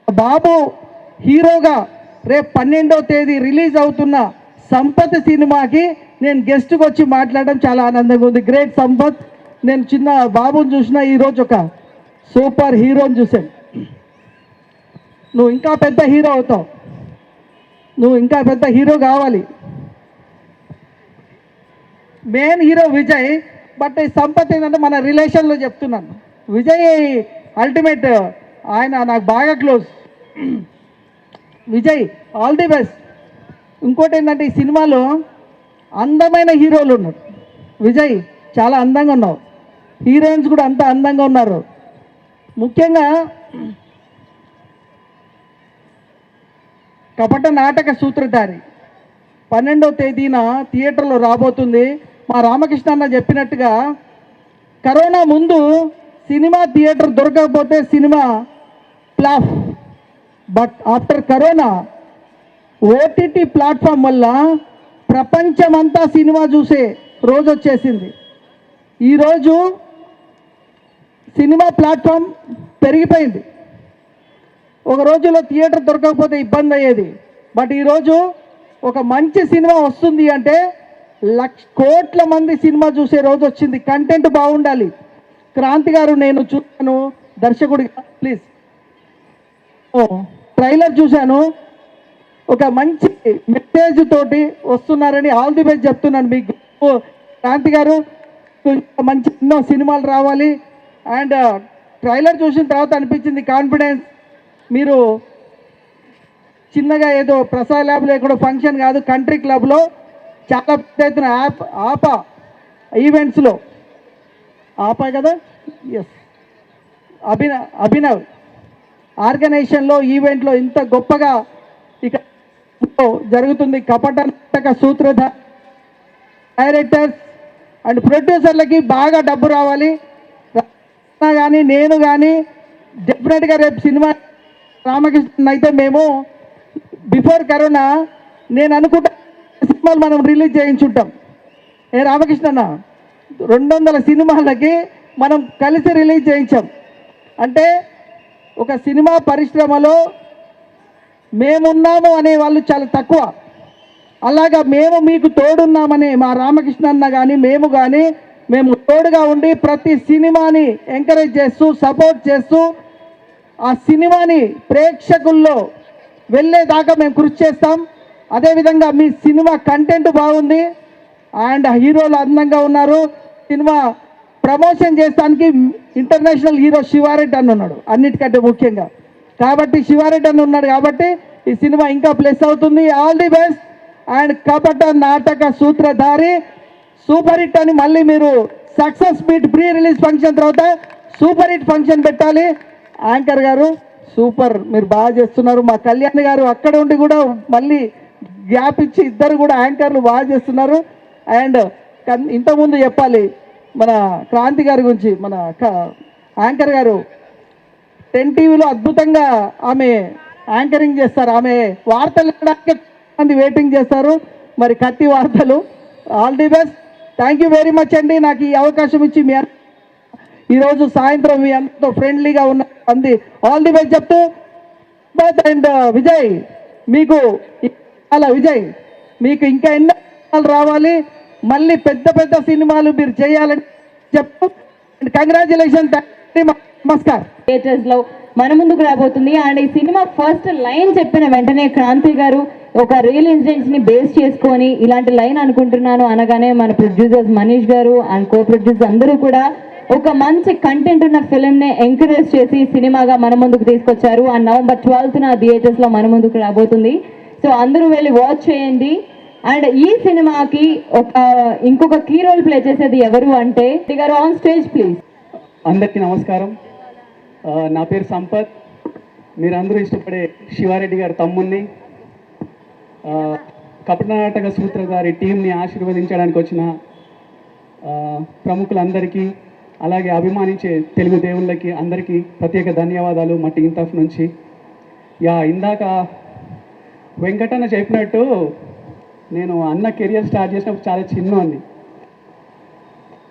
బాబు హీరోగా రేపు 12వ తేదీ రిలీజ్ అవుతున్న సంపత్ సినిమాకి నేను గెస్ట్కి వచ్చి మాట్లాడడం చాలా ఆనందంగా ఉంది. గ్రేట్ సంపత్. నేను చిన్న బాబుని చూసిన, ఈరోజు ఒక సూపర్ హీరోని చూశాను. నువ్వు ఇంకా పెద్ద హీరో అవుతావు, నువ్వు ఇంకా పెద్ద హీరో కావాలి. మెయిన్ హీరో విజయ్, బట్ ఈ సంపత్ ఏంటంటే మన రిలేషన్లో చెప్తున్నాను. విజయ్ అల్టిమేట్, ఆయన నాకు బాగా close. Vijay all the best. ఇంకోటి ఏంటంటే ఈ సినిమాలో అందమైన హీరోలు ఉన్నారు. విజయ్ చాలా అందంగా ఉన్నావు, హీరోయిన్స్ కూడా అంత అందంగా ఉన్నారు. ముఖ్యంగా కపట నాటక సూత్రధారి 12వ తేదీన థియేటర్లో రాబోతుంది. మా రామకృష్ణ అన్న చెప్పినట్టుగా కరోనా ముందు సినిమా థియేటర్ దొరకకపోతే cinema flop. But after corona OTT platform వల్ల ప్రపంచమంతా సినిమా చూసే రోజు వచ్చేసింది. ఈరోజు సినిమా ప్లాట్ఫామ్ పెరిగిపోయింది. ఒక రోజులో థియేటర్ దొరకకపోతే ఇబ్బంది అయ్యేది. బట్ ఈరోజు ఒక మంచి సినిమా వస్తుంది అంటే కోట్ల మంది సినిమా చూసే రోజు వచ్చింది. కంటెంట్ బాగుండాలి. క్రాంతి గారు నేను చూశాను దర్శకుడిగా, ప్లీజ్, ట్రైలర్ చూశాను, ఒక మంచి మెసేజ్ తోటి వస్తున్నారని ఆల్ ది బెస్ట్ చెప్తున్నాను మీకు. క్రాంతి గారు మంచి ఎన్నో సినిమాలు రావాలి. అండ్ ట్రైలర్ చూసిన తర్వాత అనిపించింది కాన్ఫిడెన్స్. మీరు చిన్నగా ఏదో ప్రసాద్ ల్యాబ్లో ఎక్కడో ఫంక్షన్ కాదు, కంట్రీ క్లబ్లో చాలా పెద్ద ఎత్తున ఆపా ఈవెంట్స్లో, ఆపా కదా, ఎస్, అభినవ్ ఆర్గనైజేషన్లో ఈవెంట్లో ఇంత గొప్పగా ఇక జరుగుతుంది. కపట నాటక సూత్రధారి డైరెక్టర్స్ అండ్ ప్రొడ్యూసర్లకి బాగా డబ్బు రావాలి. కానీ నేను కానీ డెఫినెట్గా రేపు సినిమా రామకృష్ణ అయితే మేము బిఫోర్ కరోనా నేను అనుకుంటా సినిమాలు మనం రిలీజ్ చేయించుంటాం. రామకృష్ణ అన్న 200 సినిమాలకి మనం కలిసి రిలీజ్ చేయించాం. అంటే ఒక సినిమా పరిశ్రమలో మేమున్నాము అనే వాళ్ళు చాలా తక్కువ. అలాగా మేము మీకు తోడున్నామని మా రామకృష్ణ అన్న కానీ మేము తోడుగా ఉండి ప్రతి సినిమాని ఎంకరేజ్ చేస్తూ సపోర్ట్ చేస్తూ ఆ సినిమాని ప్రేక్షకుల్లో వెళ్ళేదాకా మేము కృషి చేస్తాం. అదేవిధంగా మీ సినిమా కంటెంట్ బాగుంది అండ్ హీరోలు అందంగా ఉన్నారు. సినిమా ప్రమోషన్ చేస్తానికి ఇంటర్నేషనల్ హీరో శివారెడ్డి అన్న ఉన్నాడు అన్నిటికంటే ముఖ్యంగా. కాబట్టి శివారెడ్డి అన్న ఉన్నాడు కాబట్టి ఈ సినిమా ఇంకా ప్లస్ అవుతుంది. All the best. And Kapata Nataka సూత్రధారి సూపర్ హిట్ అని మళ్ళీ మీరు success meet pre release function తర్వాత సూపర్ హిట్ ఫంక్షన్ పెట్టాలి. యాంకర్ గారు సూపర్, మీరు బాగా చేస్తున్నారు. మా కళ్యాణ్ గారు అక్కడ ఉండి కూడా మళ్ళీ గ్యాప్ ఇచ్చి ఇద్దరు కూడా యాంకర్లు బాగా చేస్తున్నారు. అండ్ ఇంతకుముందు చెప్పాలి మన క్రాంతి గారి గురించి, మన యాంకర్ గారు 10 టీవీలో అద్భుతంగా ఆమె యాంకరింగ్ చేస్తారు. ఆమె వార్తలు వినడానికి మంది వెయిటింగ్ చేస్తారు. మరి కత్తి వార్తలు. All the best. Thank you very much అండి. నాకు ఈ అవకాశం ఇచ్చి మీ ఈరోజు సాయంత్రం మీ అందరితో ఫ్రెండ్లీగా ఉన్న అంది ఆల్ ది బెస్ట్ చెప్తూ అండ్ విజయ్ మీకు అలా విజయ్ మీకు ఇంకా ఎన్నో సినిమాలు రావాలి, మళ్ళీ పెద్ద పెద్ద సినిమాలు మీరు చేయాలని చెప్తూ కంగ్రాచులేషన్. నమస్కారం. థియేటర్స్ లో మన ముందుకు రాబోతుంది. అండ్ ఈ సినిమా ఫస్ట్ లైన్ చెప్పిన వెంటనే క్రాంతి గారు ఒక రియల్ ఇన్సిడెంట్స్ ని బేస్ చేసుకొని ఇలాంటి లైన్ అనుకుంటున్నాను అనగానే మన ప్రొడ్యూసర్స్ మనీష్ గారు అండ్ కో ప్రొడ్యూసర్స్ అందరూ కూడా ఒక మంచి కంటెంట్ ఉన్న ఫిల్మ్ ని ఎంకరేజ్ చేసి సినిమాగా మన ముందుకు తీసుకొచ్చారు. అండ్ November 12th థియేటర్స్ లో మన ముందుకు రాబోతుంది. సో అందరూ వెళ్ళి వాచ్ చేయండి. అండ్ ఈ సినిమాకి ఇంకొక కీ రోల్ ప్లే చేసేది ఎవరు అంటే గారు ఆన్ స్టేజ్ ప్లీజ్. అందరికీ నమస్కారం. నా పేరు సంపత్. మీరందరూ ఇష్టపడే శివారెడ్డి గారి తమ్ముణ్ణి. కపటనాటక సూత్రధారి టీంని ఆశీర్వదించడానికి వచ్చిన ప్రముఖులందరికీ, అలాగే అభిమానించే తెలుగు దేవుళ్ళకి అందరికీ ప్రత్యేక ధన్యవాదాలు మా టీం తరఫు నుంచి. ఇందాక వెంకటన్న చెప్పినట్టు నేను అన్న కెరియర్ స్టార్ట్ చేసినప్పుడు చాలా చిన్నవాడిని.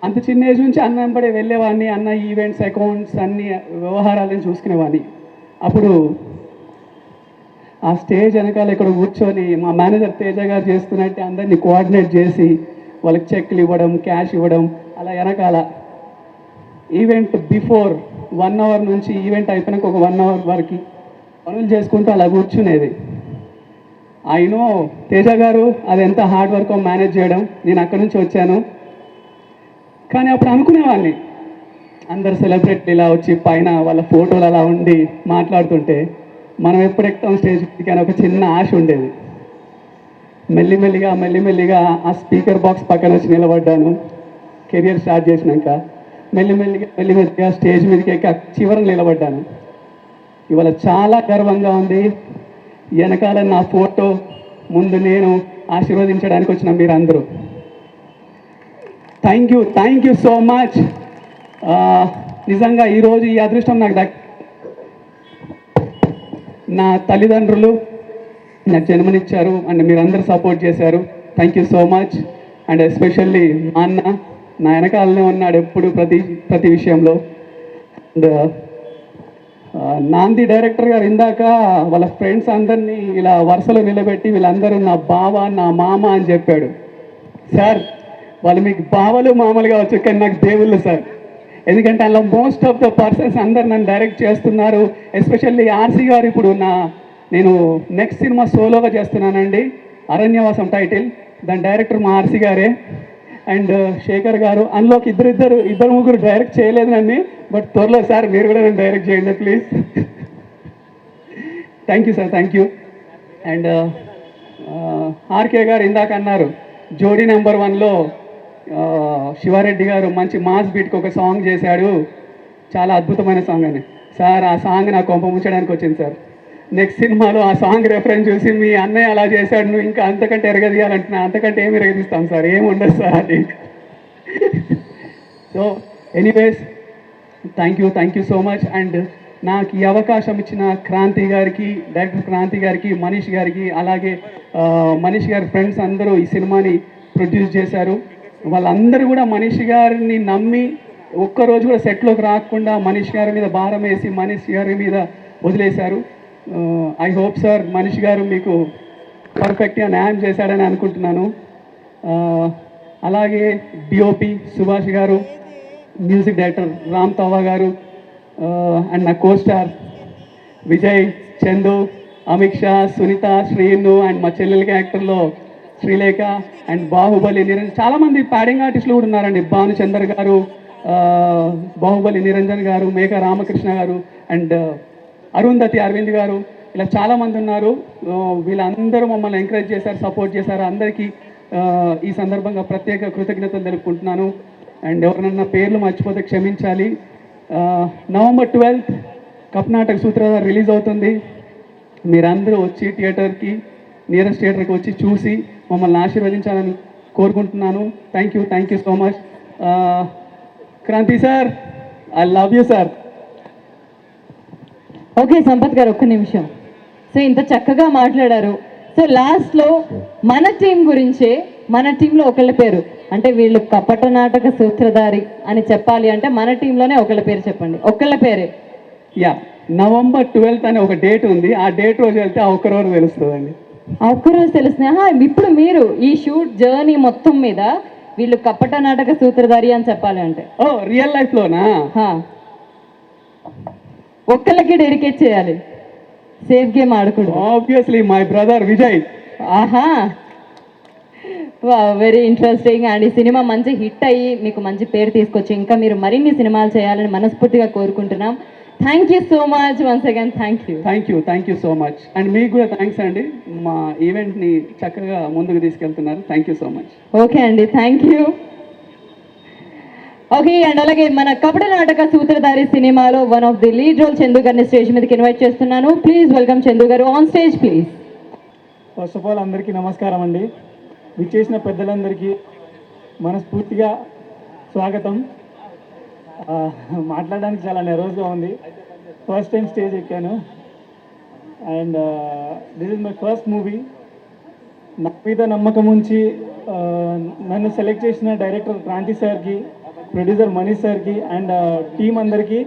అంత చిన్న ఏజ్ నుంచి అన్న వెంబడే వెళ్ళేవాడిని. అన్న ఈవెంట్స్, అకౌంట్స్ అన్ని వ్యవహారాలను చూసుకునేవాడిని. అప్పుడు ఆ స్టేజ్ వెనకాల ఇక్కడ కూర్చొని మా మేనేజర్ తేజ గారు చేస్తున్నట్టే అందరినీ కోఆర్డినేట్ చేసి వాళ్ళకి చెక్లు ఇవ్వడం, క్యాష్ ఇవ్వడం, అలా వెనకాల ఈవెంట్ బిఫోర్ 1 hour నుంచి ఈవెంట్ అయిపోయినాక ఒక 1 hour వరకు పనులు చేసుకుంటూ అలా కూర్చునేది. అయినో తేజ గారు అది ఎంత హార్డ్ వర్క్ మేనేజ్ చేయడం. నేను అక్కడి నుంచి వచ్చాను. కానీ అప్పుడు అనుకునేవాడిని అందరు సెలబ్రిటీలు ఇలా వచ్చి పైన వాళ్ళ ఫోటోలు అలా ఉండి మాట్లాడుతుంటే మనం ఎప్పుడు ఎక్కుతాం స్టేజ్ కానీ ఒక చిన్న ఆశ ఉండేది. మెల్లిమెల్లిగా ఆ స్పీకర్ బాక్స్ పక్కన వచ్చి నిలబడ్డాను. కెరియర్ స్టార్ట్ చేసినాక మెల్లిమెల్లిగా స్టేజ్ మీదకి ఎక్కి చివరన నిలబడ్డాను. ఇవాళ చాలా గర్వంగా ఉంది. వెనకాల నా ఫోటో, ముందు నేను ఆశీర్వదించడానికి వచ్చిన మీరందరూ థ్యాంక్ యూ సో మచ్. నిజంగా ఈరోజు ఈ అదృష్టం నాకు నా తల్లిదండ్రులు నాకు జన్మనిచ్చారు అండ్ మీరందరూ సపోర్ట్ చేశారు. Thank you so much. And especially మా అన్న నా వెనకాలనే ఉన్నాడు ఎప్పుడు ప్రతి విషయంలో. అండ్ నాంది డైరెక్టర్ గారు ఇందాక వాళ్ళ ఫ్రెండ్స్ అందరినీ ఇలా వరుసలో నిలబెట్టి వీళ్ళందరూ నా బావ, నా మామ అని చెప్పాడు. సార్ వాళ్ళు మీకు బావలు మామలు కావచ్చు, కానీ నాకు దేవుళ్ళు సార్. ఎందుకంటే అలా మోస్ట్ ఆఫ్ ద పర్సన్స్ అందరు నన్ను డైరెక్ట్ చేస్తున్నారు. ఎస్పెషల్లీ ఆర్సీ గారు ఇప్పుడు నేను నెక్స్ట్ సినిమా సోలోగా చేస్తున్నానండి, అరణ్యవాసం టైటిల్. దాని డైరెక్టర్ మా ఆర్సీ గారే. అండ్ శేఖర్ గారు అందులోకి ఇద్దరు ముగ్గురు డైరెక్ట్ చేయలేదు నన్ను, బట్ త్వరలో సార్ మీరు కూడా నన్ను డైరెక్ట్ చేయండి please. Thank you sir, thank you. And RK గారు ఇందాక అన్నారు జోడీ నెంబర్ 1లో శివారెడ్డి గారు మంచి మాస్ బీట్కి ఒక సాంగ్ చేశాడు, చాలా అద్భుతమైన సాంగ్ అని. సార్ ఆ సాంగ్ నాకు కొంప ముంచడానికి వచ్చింది సార్. నెక్స్ట్ సినిమాలో ఆ సాంగ్ రెఫరెన్స్ చూసి మీ అన్నయ్య అలా చేశాడు, నువ్వు ఇంకా అంతకంటే ఎరగదీయాలంటున్నా. అంతకంటే ఏమి ఎరగదీస్తాం సార్, ఏమి ఉండదు సార్ అది. So anyways thank you so much. And నాకు ఈ అవకాశం ఇచ్చిన క్రాంతి గారికి, డైరెక్టర్ క్రాంతి గారికి, మనీష్ గారికి, అలాగే మనీష్ గారి ఫ్రెండ్స్ అందరూ ఈ సినిమాని ప్రొడ్యూస్ చేశారు. వాళ్ళందరూ కూడా మనీష్ గారిని నమ్మి ఒక్కరోజు కూడా సెట్లోకి రాకుండా మనీష్ గారి మీద భారం వేసి మనీష్ గారి మీద వదిలేశారు. ఐ హోప్ సార్ మనీష్ గారు మీకు పర్ఫెక్ట్గా న్యాయం చేశాడని అనుకుంటున్నాను. అలాగే డిఓపి సుభాష్ గారు, మ్యూజిక్ డైరెక్టర్ రామ్ తవ్వ గారు, అండ్ నా co star Vijay, Chandu, Amit Shah, Sunitha, Sreenu and మా చెల్లెలకి యాక్టర్లో శ్రీలేఖ అండ్ బాహుబలి నిరంజన్, చాలామంది ప్యాడింగ్ ఆర్టిస్టులు కూడా ఉన్నారండి. భానుచందర్ గారు, బాహుబలి నిరంజన్ గారు, మేఘా రామకృష్ణ గారు అండ్ అరుంధతి అరవింద్ గారు, ఇలా చాలామంది ఉన్నారు. వీళ్ళందరూ మమ్మల్ని ఎంకరేజ్ చేశారు, సపోర్ట్ చేశారు. అందరికీ ఈ సందర్భంగా ప్రత్యేక కృతజ్ఞతలు తెలుపుకుంటున్నాను. అండ్ ఎవరినన్నా పేర్లు మర్చిపోతే క్షమించాలి. November 12th కప్నాటక సూత్రధార్ రిలీజ్ అవుతుంది. మీరందరూ వచ్చి థియేటర్కి, నియరెస్ట్ థియేటర్కి వచ్చి చూసి మమ్మల్ని ఆశీర్వదించాలని కోరుకుంటున్నాను. Thank you so much. Kranthi sir, I love you sir. Okay Sampath గారు, ఒక్క నిమిషం. సో ఇంత చక్కగా మాట్లాడారు. సో లాస్ట్లో మన టీం గురించే, మన టీంలో ఒకళ్ళ పేరు, అంటే వీళ్ళు కపట నాటక సూత్రధారి అని చెప్పాలి అంటే మన టీంలోనే ఒకళ్ళ పేరు చెప్పండి. ఒకళ్ళ పేరే. యా, November 12th అనే ఒక డేట్ ఉంది. ఆ డేట్ రోజు వెళ్తే ఆ ఒక్క రోజు తెలుస్తుందండి. ఆ ఒక్కరోజు తెలుస్తుంది. ఇప్పుడు మీరు ఈ షూట్ జర్నీ మొత్తం మీద వీళ్ళు కపట నాటక సూత్రధారి అని చెప్పాలి అంటే ఓ రియల్ లైఫ్లోనా? ఒక్కళ్ళకి డెడికేట్ చేయాలి. సేఫ్ గేమ్ ఆడకూడదు. Obviously my brother Vijay. ఆహా, వెరీ ఇంట్రెస్టింగ్. అండ్ ఈ సినిమా మంచి హిట్ అయ్యి మీకు మంచి పేరు తీసుకొచ్చి ఇంకా మీరు మరిన్ని సినిమాలు చేయాలని మనస్ఫూర్తిగా కోరుకుంటున్నాం. Thank you so much once again. Thank you so much. And మీకు కూడా థ్యాంక్స్ అండి, మా ఈవెంట్ని చక్కగా ముందుకు తీసుకెళ్తున్నారు. Thank you so much. Okay అండి, థ్యాంక్ యూ. ఓకే, అండ్ అలాగే మన కపట నాటక సూత్రధారి సినిమాలో one of the lead role Chandu గారిని స్టేజ్ మీదకి ఇన్వైట్ చేస్తున్నాను. ప్లీజ్ వెల్కమ్ చందు గారు on stage please. First of all అందరికీ నమస్కారం అండి. విచ్చేసిన పెద్దలందరికీ మనస్ఫూర్తిగా స్వాగతం. మాట్లాడడానికి చాలా నర్వస్గా ఉంది. ఫస్ట్ టైం స్టేజ్ ఎక్కాను and this is my first movie. నా మీద నమ్మకం ఉంచి నన్ను సెలెక్ట్ చేసిన డైరెక్టర్ క్రాంతి సార్కి, ప్రొడ్యూసర్ మనీష్ సార్కి అండ్ టీం అందరికీ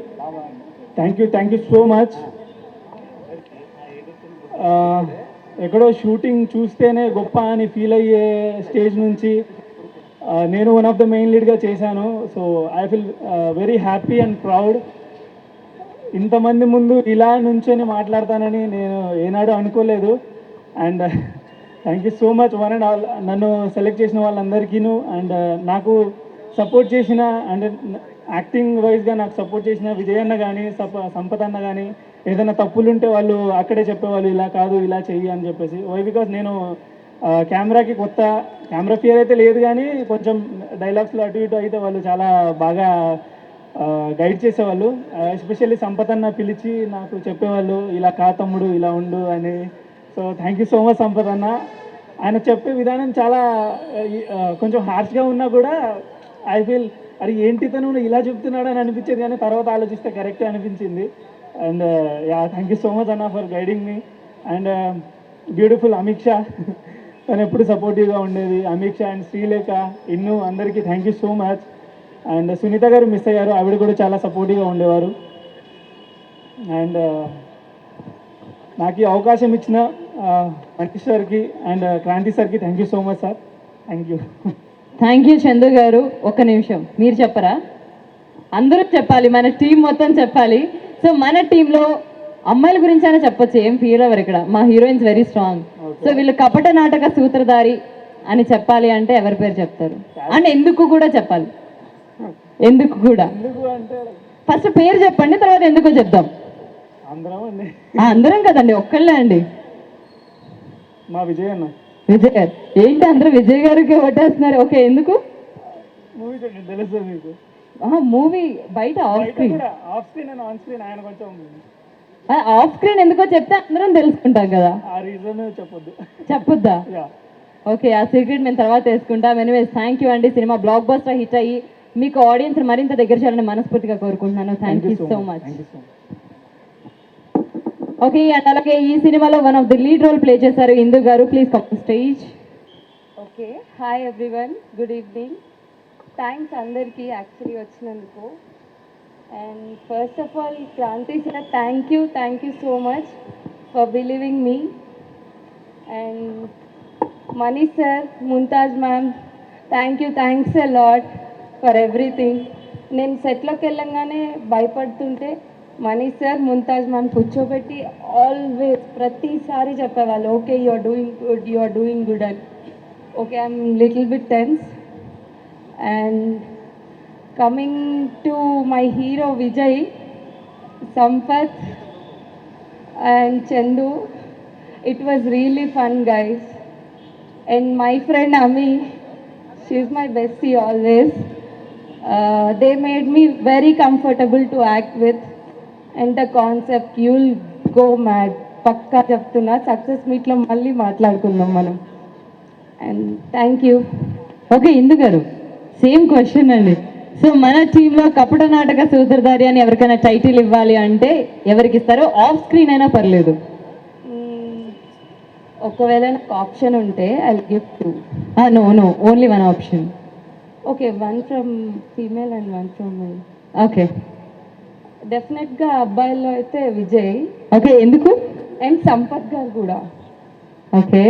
థ్యాంక్ యూ సో మచ్. ఎక్కడో షూటింగ్ చూస్తేనే గొప్ప అని ఫీల్ అయ్యే స్టేజ్ నుంచి నేను వన్ ఆఫ్ ద మెయిన్ లీడ్గా చేశాను. So I feel very happy and proud. ఇంతమంది ముందు ఇలా నుంచొని మాట్లాడతానని నేను ఏనాడు అనుకోలేదు. And thank you so much one and all, నన్ను సెలెక్ట్ చేసిన వాళ్ళందరికీను. అండ్ నాకు సపోర్ట్ చేసిన, అంటే యాక్టింగ్ వైజ్గా నాకు సపోర్ట్ చేసిన విజయ్ అన్న కానీ, సంపత్ అన్న కానీ, ఏదైనా తప్పులు ఉంటే వాళ్ళు అక్కడే చెప్పేవాళ్ళు, ఇలా కాదు ఇలా చెయ్యి అని చెప్పేసి. వై బికాస్ నేను కెమెరాకి కొత్త, కెమెరా ఫియర్ అయితే లేదు కానీ కొంచెం డైలాగ్స్లో అటు ఇటు అయితే వాళ్ళు చాలా బాగా గైడ్ చేసేవాళ్ళు. ఎస్పెషల్లీ సంపత్ అన్న పిలిచి నాకు చెప్పేవాళ్ళు, ఇలా కా తమ్ముడు ఇలా ఉండు అని. So thank you so much Sampath అన్న. ఆయన చెప్పే విధానం చాలా కొంచెం హార్ష్గా ఉన్నా కూడా ఐ ఫీల్ అది ఏంటి తను ఇలా చెప్తున్నాడు అని అనిపించేది, కానీ తర్వాత ఆలోచిస్తే కరెక్టే అనిపించింది. And yeah, thank you so much అన్న for guiding me. And beautiful Amit Shah, తను ఎప్పుడు సపోర్టివ్గా ఉండేది. అమిత్ షా అండ్ శ్రీలేఖ, ఇన్ను అందరికీ thank you so much. And Sunitha గారు మిస్ అయ్యారు, ఆవిడ కూడా చాలా సపోర్టివ్గా ఉండేవారు. అండ్ నాకు ఈ అవకాశం ఇచ్చిన మనీష్ సార్కి అండ్ క్రాంతి సార్కి thank you so much sir. Thank you Chandu గారు. ఒక్క నిమిషం, మీరు చెప్పరా? అందరూ చెప్పాలి, మన టీం మొత్తం చెప్పాలి. సో మన టీంలో అమ్మాయిల గురించి అయినా చెప్పొచ్చు, ఏం ఫీల్ అవ్వరు ఇక్కడ. మా హీరోయిన్స్ వెరీ స్ట్రాంగ్. సో వీళ్ళు కపట నాటక సూత్రధారి అని చెప్పాలి అంటే ఎవరి పేరు చెప్తారు? అండ్ ఎందుకు కూడా చెప్పాలి, ఎందుకు కూడా. ఫస్ట్ పేరు చెప్పండి, తర్వాత ఎందుకో చెప్దాం. అందరం కదండి, ఒక్కళ్ళే అండి. మా విజయ్ అన్న. విజయ్ గారు ఏంటి అందరూ విజయ్ గారికి ఓటేస్తున్నారు? ఓకే, ఎందుకు? మూవీ చూడండి తెలుస్తుంది మీకు. మూవీ బయట off screen, off screen and on screen ఆయన కొంచెం ఆఫ్ స్క్రీన్ ఎందుకో చెప్తే అందరం తెలుసుకుంటాం కదా. ఆ రీజన్ చెప్పొద్దా? ఓకే, ఆ సీక్రెట్ మేము తర్వాత వేసుకుంటాం. ఎనీవేస్ థ్యాంక్ యూ అండి. సినిమా బ్లాక్ బస్టర్ హిట్ అయ్యి మీకు ఆడియన్స్ మరింత దగ్గర చేయాలని మనస్ఫూర్తిగా కోరుకుంటున్నాను. Thank you so much. Okay, and అలాగే ఈ సినిమాలో one of the lead role play చేశారు ఇందు గారు. Please come stage. Okay, hi everyone, good evening. Thanks అందరికీ యాక్చువల్లీ వచ్చినందుకు. And first of all Kranthi sir, thank you so much for believing me. And Manish sir, Mumtaz ma'am, thanks a lot for everything. నేను సెట్లోకి వెళ్ళంగానే భయపడుతుంటే మనీష్ సార్ ముంతాజ్ మ్యామ్ కూర్చోబెట్టి ఆల్వేస్ ప్రతిసారి చెప్పేవాళ్ళు okay you are doing good అని. Okay I'm little bit tense. And coming to my hero Vijay, Sampath and Chandu, it was really fun, guys. And my friend Ami, she's my bestie always. They made me very comfortable to act with, and the concept, you'll go mad. Pakka చెప్తున్నా, సక్సెస్ మీట్లో మళ్ళీ మాట్లాడుకుందాం మనం. And thank you. ఓకే ఇందు గారు, సేమ్ క్వశ్చన్ అండి. సో మన టీంలో కపట నాటక సూత్రధారి అని ఎవరికైనా టైటిల్ ఇవ్వాలి అంటే ఎవరికి ఇస్తారో? ఆఫ్ స్క్రీన్ అయినా పర్లేదు. ఒకవేళ నాకు ఆప్షన్ ఉంటే I give 2. No only one option. Okay, 1 from female and 1 from male. Okay డెఫినెట్గా అబ్బాయిల్లో అయితే విజయ్ ఓకే, ఎందుకు? అండ్ సంపత్ గారు కూడా. ఓకే,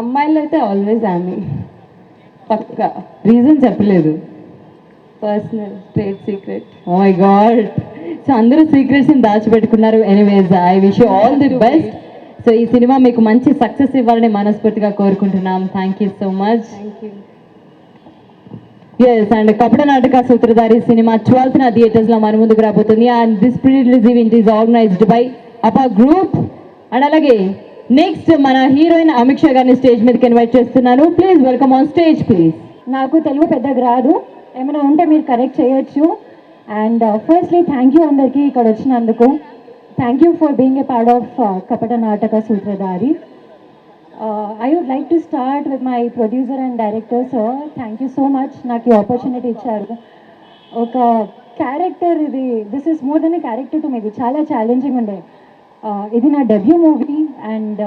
అమ్మాయిల్లో అయితే ఆల్వేస్ ఆమె పక్కా. రీజన్ చెప్పలేదు. Personal trade secret. Oh my God, so అందరూ సీక్రెట్స్ దాచిపెట్టుకున్నారు. Anyways, I wish you all the best. So ఈ సినిమా మీకు మంచి సక్సెస్ ఇవ్వాలని మనస్ఫూర్తిగా కోరుకుంటున్నాం. Thank you so much. Thank you. Yes, and Kapata Nataka Sutradhari cinema 12th థియేటర్స్లో మన ముందుకు రాబోతుంది. And this pre release event is organised by Apa group. And అలాగే నెక్స్ట్ మన హీరోయిన్ అమిక్ష గారిని స్టేజ్ మీదకి ఇన్వైట్ చేస్తున్నాను. Please welcome on stage please. నాకు తెలుగు పెద్దగా రాదు, ఏమైనా ఉంటే మీరు కరెక్ట్ చేయొచ్చు. అండ్ ఫస్ట్లీ థ్యాంక్ యూ అందరికీ ఇక్కడ వచ్చినందుకు. Thank you for being a part of Kapata Nataka Sutradhari. I would like to start with my producer and director sir. Thank you so much, నాకు ఈ ఆపర్చునిటీ ఇచ్చారు. ఒక క్యారెక్టర్ ఇది, this is more than a character to me. ఇది చాలా ఛాలెంజింగ్ ఉండే. ఇది నా డెబ్యూ మూవీ అండ్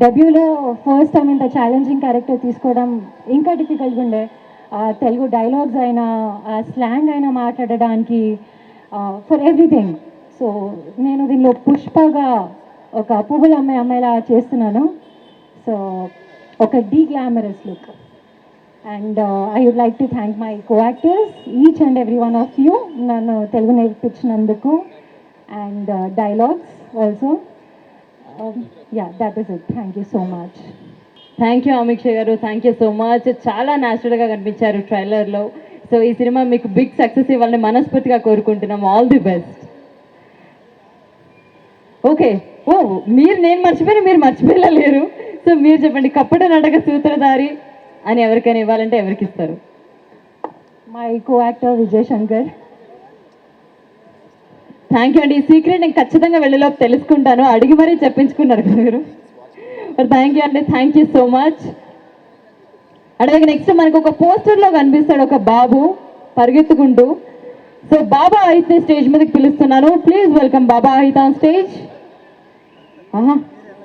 డెబ్యూలో ఫస్ట్ టైం ఇంత ఛాలెంజింగ్ క్యారెక్టర్ తీసుకోవడం ఇంకా డిఫికల్ట్గా ఉండే. తెలుగు డైలాగ్స్ అయినా, స్లాంగ్ అయినా మాట్లాడడానికి, ఫర్ ఎవ్రీథింగ్. సో నేను దీనిలో పుష్పగా ఒక పువ్వుల అమ్మాయిలా చేస్తున్నాను. సో ఒక glamorous look. And I would like to thank my co actors, each and every one of you, నన్ను తెలుగు నేర్పించినందుకు. And dialogues also. Yeah, that is it. Thank you so much. Thank you Amiksha గారు, థ్యాంక్ యూ సో మచ్. చాలా న్యాచురల్గా కనిపించారు ట్రైలర్లో. సో ఈ సినిమా మీకు బిగ్ సక్సెస్ ఇవ్వాలని మనస్ఫూర్తిగా కోరుకుంటున్నాం. All the best. ఓకే, ఓ నేను మర్చిపోయినా లేరు. సో మీరు చెప్పండి, కపట నాటక సూత్రధారి అని ఎవరికైనా ఇవ్వాలంటే ఎవరికి ఇస్తారు? My co actor Vijay Shankar. Thank you అండి. ఈ సీక్రెట్ నేను ఖచ్చితంగా వెళ్ళేలోపు తెలుసుకుంటాను. అడిగి మరీ చెప్పించుకున్నారు మీరు. థ్యాంక్ యూ అండి, థ్యాంక్ యూ సో మచ్. అలాగే నెక్స్ట్ మనకు ఒక పోస్టర్లో కనిపిస్తాడు ఒక బాబు పరిగెత్తుకుంటూ. సో బాబా అయితే స్టేజ్ మీదకి పిలుస్తున్నాను. ప్లీజ్ వెల్కమ్ బాబా అయితే ఆన్ స్టేజ్.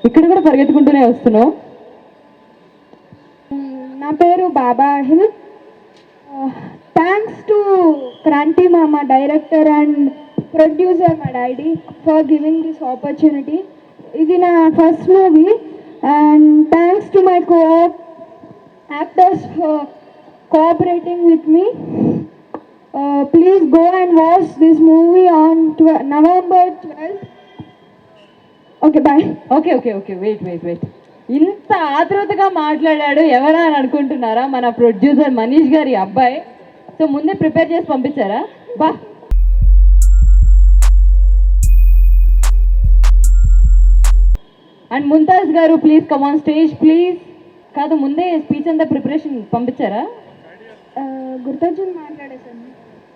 ఇక్కడ కూడా పరిగెత్తుకుంటూనే వస్తున్నావు. నా పేరు బాబా అహిల్. థ్యాంక్స్ టు క్రాంతి మామ, డైరెక్టర్ అండ్ ప్రొడ్యూసర్ మా daddy, for giving this opportunity. ఇది నా first movie and thanks to my actors for cooperating with me. Please go and watch this movie on November 12th. Okay, bye. Okay, wait. ఇంత ఆతృతగా మాట్లాడాడు ఎవరా అని అనుకుంటున్నారా? మన ప్రొడ్యూసర్ మనీష్ గారి అబ్బాయి. సో ముందే ప్రిపేర్ చేసి పంపించారా? బా. అండ్ ముంతాజ్ గారు please come on stage please. కాదు, ముందే స్పీచ్ అంతా ప్రిపరేషన్ పంపించారా?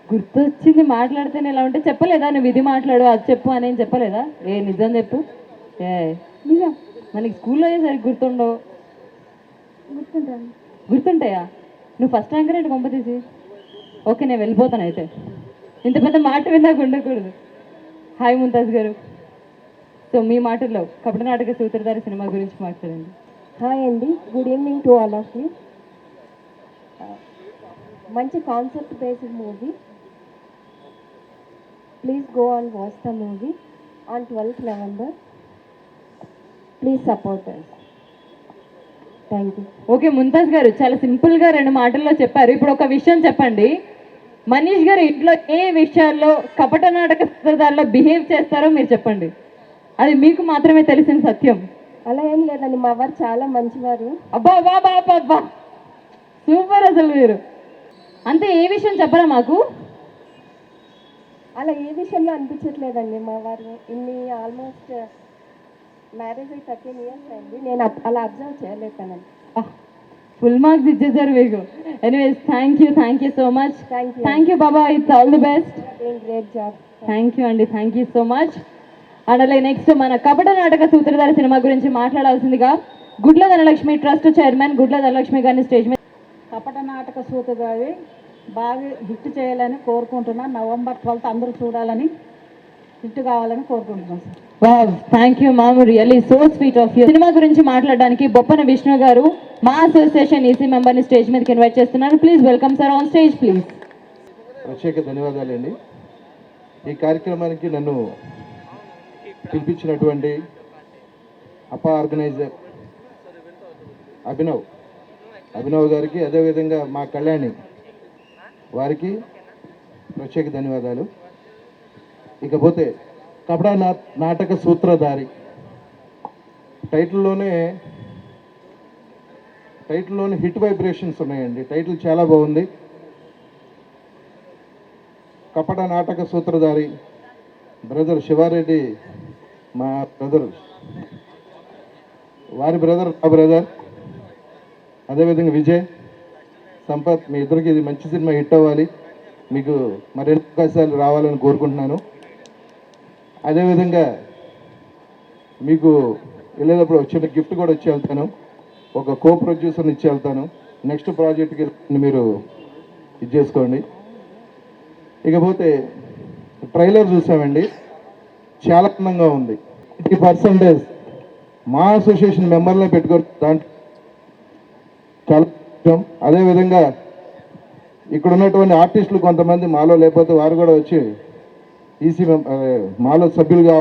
గుర్తొచ్చింది మాట్లాడితేనే ఎలా ఉంటే చెప్పలేదా? నువ్వు ఇది మాట్లాడు అది చెప్పు అని ఏం చెప్పలేదా? నిజం చెప్పు. మనకి స్కూల్లో సరిగ్గా గుర్తుండవు. గుర్తుంటాయా? నువ్వు ఫస్ట్ ర్యాంకర్ ఏంటి పంపతీసి? ఓకే, నేను వెళ్ళిపోతాను అయితే. ఇంత పెద్ద మాట విన్నాక ఉండకూడదు. హాయ్ ముంతాజ్ గారు. సో మీ మాటల్లో కపట నాటక సూత్రధారి సినిమా గురించి మాట్లాడండి. హాయ్ అండి, good evening to all of you. మంచి concept based movie. Please go and watch the movie on 12th November. Please support us. Thank you. Okay Mumtaz గారు, చాలా సింపుల్గా 2 మాటల్లో చెప్పారు. ఇప్పుడు ఒక విషయం చెప్పండి, మనీష్ గారు ఇంట్లో ఏ విషయాల్లో కపట నాటక సూత్రధారిలో బిహేవ్ చేస్తారో మీరు చెప్పండి. అది మీకు మాత్రమే తెలిసిన సత్యం. అలా ఏం లేదండి, మా వారు చాలా మంచివారు. అబ్బా అబ్బా అబ్బా అబ్బా అబ్బా, సూపర్ అసలు మీరు. అంతే, ఏ విషయం చెప్పరా మాకు? అలా ఏ విషయంలో అనిపించట్లేదండి. మా వారు ఆల్మోస్ట్ మ్యారేజ్ అయి 13 years అయింది, నేను అలా అబ్జర్వ్ చేయలేదు తనని. ఫుల్ మార్క్స్ ఇచ్చేసారు మీకు. Anyways, thank you so much. Thank you. Thank you బాబా, it's all the best. Great job. Thank you అండి, thank you so much. And అలాగే నెక్స్ట్ మన కపట నాటక సూత్రధారి సినిమా గురించి మాట్లాడాల్సిందిగా గుడ్ల ధనలక్ష్మి ట్రస్ట్ చైర్మన్ గుడ్ల ధనలక్ష్మి గారిని స్టేజ్ మీద. కపట నాటక సూత్రధారి బాగా హిట్ చేయాలని కోరుకుంటున్నాను. November 12th అందరూ చూడాలని, హిట్ కావాలని కోరుకుంటున్నాను sir. Wow, thank you ma'am, really so sweet of you. Cinema గురించి మాట్లాడడానికి బొప్పన విష్ణు గారు, మా అసోసియేషన్ ఈసీ మెంబర్ని స్టేజ్ మీదకి ఇన్వైట్ చేస్తున్నారు. Please welcome sir on stage please. ప్రత్యేక ధన్యవాదాలండి. ఈ కార్యక్రమానికి నన్ను పిలిపించినటువంటి ఆర్గనైజర్ అభినవ్ గారికి, అదేవిధంగా మా కళ్యాణి వారికి ప్రత్యేక ధన్యవాదాలు. ఇకపోతే కపట నాటక సూత్రధారి టైటిల్లోనే హిట్ వైబ్రేషన్స్ ఉన్నాయండి. టైటిల్ చాలా బాగుంది. కపట నాటక సూత్రధారి బ్రదర్ శివారెడ్డి, మా బ్రదర్, వారి బ్రదర్, నా బ్రదర్, అదేవిధంగా విజయ్, సంపత్, మీ ఇద్దరికి ఇది మంచి సినిమా హిట్ అవ్వాలి, మీకు మరిన్ని అవకాశాలు రావాలని కోరుకుంటున్నాను. అదేవిధంగా మీకు వెళ్ళేటప్పుడు చిన్న గిఫ్ట్ కూడా ఇచ్చి వెళ్తాను, ఒక కో ప్రొడ్యూసర్ని ఇచ్చి వెళ్తాను. నెక్స్ట్ ప్రాజెక్ట్కి మీరు ఇది చేసుకోండి. ఇకపోతే ట్రైలర్ చూసామండి, చాలా అందంగా ఉంది. 80% మా అసోసియేషన్ మెంబర్లే పెట్టుకోరు దాంట్లో, చాలా ఇష్టం. అదేవిధంగా ఇక్కడ ఉన్నటువంటి ఆర్టిస్టులు కొంతమంది మాలో లేకపోతే వారు కూడా వచ్చి ఈసీ మాలో సభ్యులుగా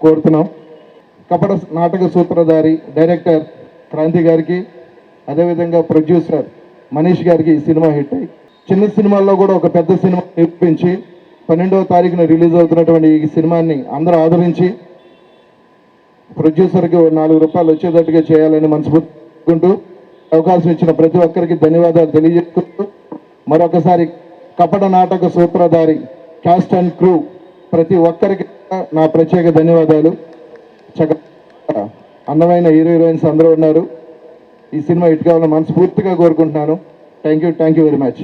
కోరుతున్నాం. కపట నాటక సూత్రధారి డైరెక్టర్ క్రాంతి గారికి, అదేవిధంగా ప్రొడ్యూసర్ మనీష్ గారికి ఈ సినిమా హిట్ అయ్యి చిన్న సినిమాల్లో కూడా ఒక పెద్ద సినిమా నిరూపించి 12వ తారీఖున రిలీజ్ అవుతున్నటువంటి ఈ సినిమాని అందరూ ఆదరించి ప్రొడ్యూసర్కి ₹4 వచ్చేటట్టుగా చేయాలని మనస్ఫూర్తికుంటూ అవకాశం ఇచ్చిన ప్రతి ఒక్కరికి ధన్యవాదాలు తెలియజేసుకుంటూ మరొకసారి కపట నాటక సూత్రధారి క్యాస్ట్ అండ్ క్రూ ప్రతి ఒక్కరికి నా ప్రత్యేక ధన్యవాదాలు. చక్కగా అందమైన హీరోయిన్స్ అందరూ ఉన్నారు. ఈ సినిమా హిట్ కావాలని మనస్ఫూర్తిగా కోరుకుంటున్నాను. Thank you very much.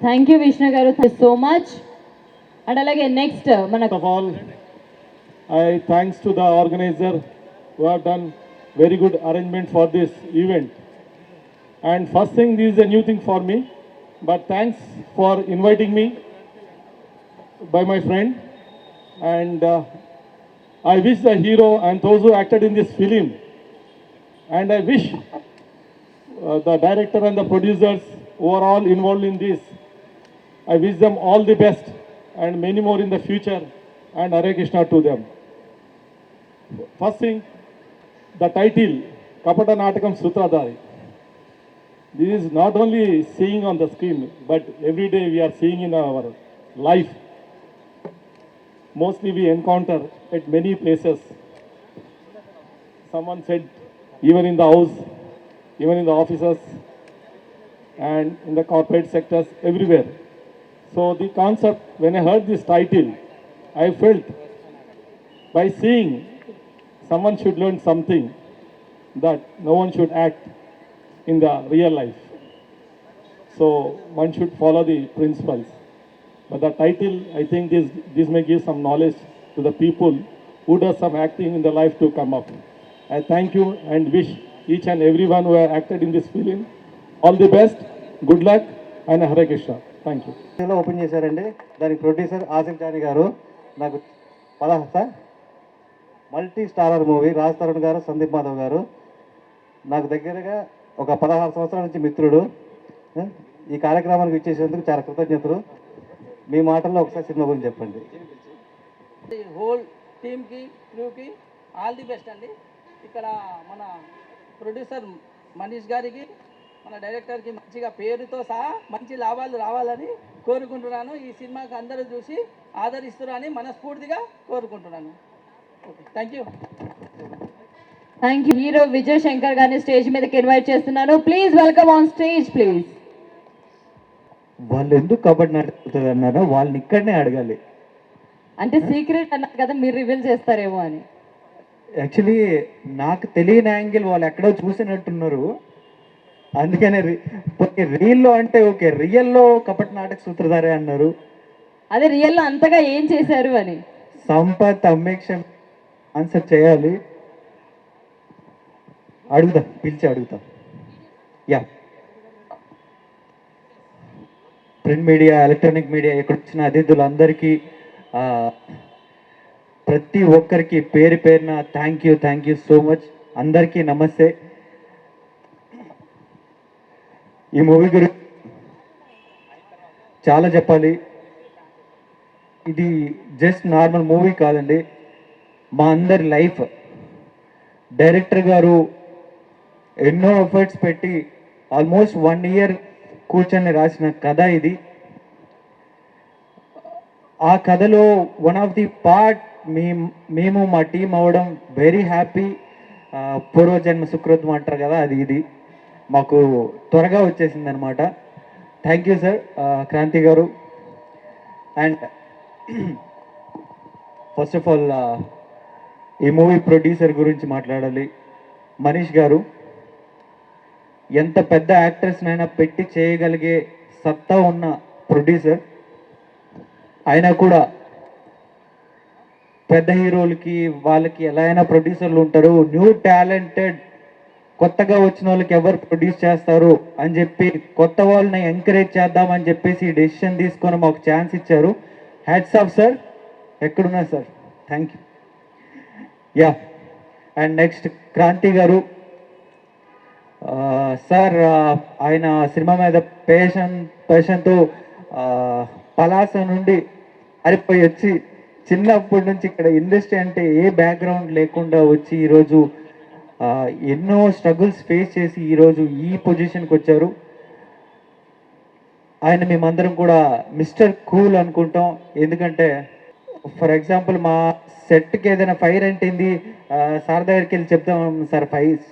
Thank you Vishnu గారు, సో మచ్. అండ్ అలాగే నెక్స్ట్ మన First of all, thanks to the organizer who have done very good arrangement for this event. And first thing, this is a new thing for me, but thanks for inviting me by my friend. And I wish the hero and those who acted in this film, and I wish the director and the producers who are all involved in this, I wish them all the best and many more in the future, and Hare Krishna to them. First thing, the title, Kapata Natakam Sutradhari. This is not only seeing on the screen, but every day we are seeing in our life. Mostly we encounter at many places. Someone said, even in the house, even in the offices, and in the corporate sectors, everywhere. So the concept, when I heard this title, I felt by seeing someone should learn something, that no one should act in the real life. So one should follow the principles. But the title, I think this may give some knowledge to the people who does some acting in the life to come up. I thank you and wish each and everyone who have acted in this film all the best, good luck, and Hare Krishna. Thank you. Open చేశారండి. దానికి ప్రొడ్యూసర్ ఆసిఫ్ జానీ గారు. నాకు multi starrer movie, Raj Tarun గారు, సందీప్ మాధవ్ గారు, నాకు దగ్గరగా ఒక 16 సంవత్సరాల నుంచి మిత్రుడు. ఈ కార్యక్రమానికి ఇచ్చేసేందుకు చాలా కృతజ్ఞతలు. మీ మాటల్లో ఒకసారి సినిమా గురించి చెప్పండి. హోల్ టీమ్కి, క్రూకి ఆల్ ది బెస్ట్ అండి. ఇక్కడ మన ప్రొడ్యూసర్ మనీష్ గారికి, మన డైరెక్టర్కి మంచిగా పేరుతో సహా మంచి లాభాలు రావాలని కోరుకుంటున్నాను. ఈ సినిమాకి అందరూ చూసి ఆదరిస్తున్నారని మనస్ఫూర్తిగా కోరుకుంటున్నాను. Okay, thank you. Thank you. Hero Vijay Shankar గారిని స్టేజ్ మీదకి ఇన్వైట్ చేస్తున్నాను. Please welcome on stage please. వాళ్ళు ఎందుకు కబడ్డీ ఆడుతుంది అన్నారో వాళ్ళని ఇక్కడనే అడగాలి. అంటే సీక్రెట్ అన్నారు కదా, మీరు రివీల్ చేస్తారేమో అని. యాక్చువల్లీ నాకు తెలియని యాంగిల్ వాళ్ళు ఎక్కడో చూసినట్టున్నారు, అందుకనే రీల్లో అంటే ఓకే, రియల్లో కపట నాటక సూత్రధారే అన్నారు. అదే రియల్లో అంతగా ఏం చేశారు అని. సంపత్ అమ్మేక్షం ఆన్సర్ చేయాలి. అడుగుతా, పిలిచి అడుగుతా. Yeah, print media, electronic media, ఇక్కడ వచ్చిన అతిథులందరికీ ప్రతి ఒక్కరికి పేరు పేరున థ్యాంక్ యూ సో మచ్. అందరికీ నమస్తే. ఈ మూవీ గురించి చాలా చెప్పాలి. ఇది జస్ట్ నార్మల్ మూవీ కాదండి, మా అందరి లైఫ్. డైరెక్టర్ గారు ఎన్నో ఎఫర్ట్స్ పెట్టి ఆల్మోస్ట్ 1 year కూర్చొని రాసిన కథ ఇది. ఆ కథలో వన్ ఆఫ్ ది పార్ట్ మేము మా టీం అవ్వడం వెరీ హ్యాపీ. పూర్వజన్మ సుకృతం అంటారు కదా, అది ఇది మాకు త్వరగా వచ్చేసింది అనమాట. థ్యాంక్ యూ సార్, క్రాంతి గారు. అండ్ ఫస్ట్ ఆఫ్ ఆల్ ఈ మూవీ ప్రొడ్యూసర్ గురించి మాట్లాడాలి. మనీష్ గారు ఎంత పెద్ద యాక్టర్స్నైనా పెట్టి చేయగలిగే సత్తా ఉన్న ప్రొడ్యూసర్. అయినా కూడా పెద్ద హీరోలకి వాళ్ళకి ఎలా అయినా ప్రొడ్యూసర్లు ఉంటారు, న్యూ టాలెంటెడ్ కొత్తగా వచ్చిన వాళ్ళకి ఎవరు ప్రొడ్యూస్ చేస్తారు అని చెప్పి కొత్త వాళ్ళని ఎంకరేజ్ చేద్దామని చెప్పేసి డెసిషన్ తీసుకొని మాకు ఛాన్స్ ఇచ్చారు. Hats off sir. ఎక్కడున్నా sir, thank you. Yeah, and next Kranthi garu. Sir ఆయన సినిమా మీద పేషన్తో పలాస నుండి అరిపోయి వచ్చి చిన్నప్పటి నుంచి ఇక్కడ ఇండస్ట్రీ అంటే ఏ బ్యాక్గ్రౌండ్ లేకుండా వచ్చి ఈరోజు ఎన్నో స్ట్రగుల్స్ ఫేస్ చేసి ఈరోజు ఈ పొజిషన్కి వచ్చారు. ఆయన మేమందరం కూడా మిస్టర్ కూల్ అనుకుంటాం. ఎందుకంటే ఫర్ ఎగ్జాంపుల్ మా సెట్కి ఏదైనా ఫైర్ అంటింది, సార్ దగ్గరికి వెళ్ళి చెప్తాం, సార్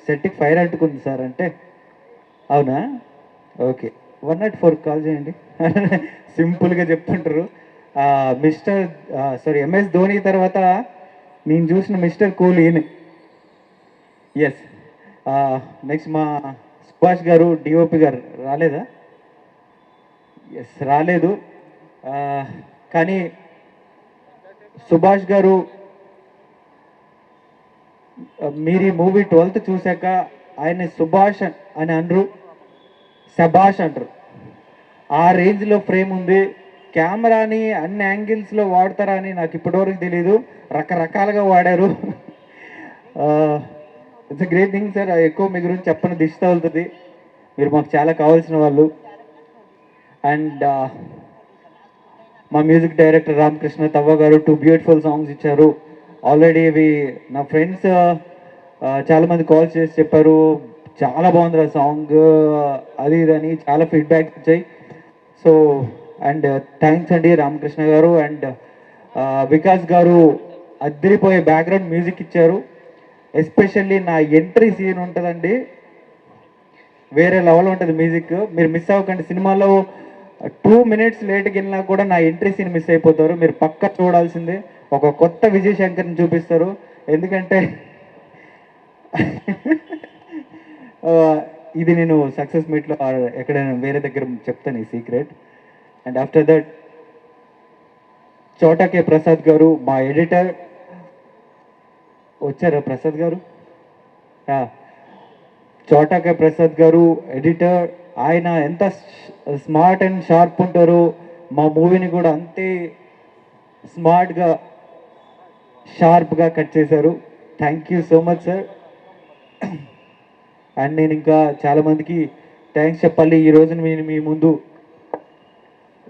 సెట్కి ఫైర్ అంటుకుంది సార్ అంటే, అవునా, ఓకే 104 కాల్ చేయండి సింపుల్గా చెప్తుంటారు. ఎంఎస్ ధోని తర్వాత నేను చూసిన మిస్టర్ కూల్ ఈయన. ఎస్, నెక్స్ట్ మా సుభాష్ గారు, డిఓపి గారు రాలేదా? ఎస్, రాలేదు. కానీ సుభాష్ గారు మీరు ఈ మూవీ 12th చూశాక ఆయన సుభాష్ అని అనరు, శభాష్ అంటారు. ఆ రేంజ్లో ఫ్రేమ్ ఉంది. కెమెరాని అన్ని యాంగిల్స్లో వాడతారా అని నాకు ఇప్పటివరకు తెలీదు, రకరకాలుగా వాడారు. It's a great thing sir. ఎక్కువ మీ గురించి చెప్పని దిశ తగులుతుంది, మీరు మాకు చాలా కావాల్సిన వాళ్ళు. అండ్ మా మ్యూజిక్ డైరెక్టర్ రామకృష్ణ తవ్వ గారు 2 బ్యూటిఫుల్ సాంగ్స్ ఇచ్చారు. ఆల్రెడీ ఇవి నా ఫ్రెండ్స్ చాలామంది కాల్ చేసి చెప్పారు, చాలా బాగుంది ఆ సాంగ్, అది ఇది అని చాలా ఫీడ్బ్యాక్ వచ్చాయి. సో అండ్ థ్యాంక్స్ అండి రామకృష్ణ గారు. అండ్ వికాస్ గారు అద్దరిపోయే బ్యాక్గ్రౌండ్ మ్యూజిక్ ఇచ్చారు. ఎస్పెషల్లీ నా ఎంట్రీ సీన్ ఉంటుందండి, వేరే లెవెల్ ఉంటుంది మ్యూజిక్. మీరు మిస్ అవ్వకండి. సినిమాలో 2 minutes లేట్కి వెళ్ళినా కూడా నా ఎంట్రీ సీన్ మిస్ అయిపోతారు. మీరు పక్కా చూడాల్సిందే. ఒక కొత్త విజయ్ శంకర్ని చూపిస్తారు. ఎందుకంటే ఇది నేను సక్సెస్ మీట్లో ఎక్కడైనా వేరే దగ్గర చెప్తాను ఈ సీక్రెట్. అండ్ ఆఫ్టర్ దట్ చోటా కే ప్రసాద్ గారు మా ఎడిటర్. వచ్చారా ప్రసాద్ గారు? చోటా కే ప్రసాద్ గారు ఎడిటర్. ఆయన ఎంత స్మార్ట్ అండ్ షార్ప్ ఉంటారో మా మూవీని కూడా అంతే స్మార్ట్గా షార్ప్గా కట్ చేశారు. Thank you so much sir. And నేను ఇంకా చాలామందికి థ్యాంక్స్ చెప్పాలి. ఈరోజు నేను మీ ముందు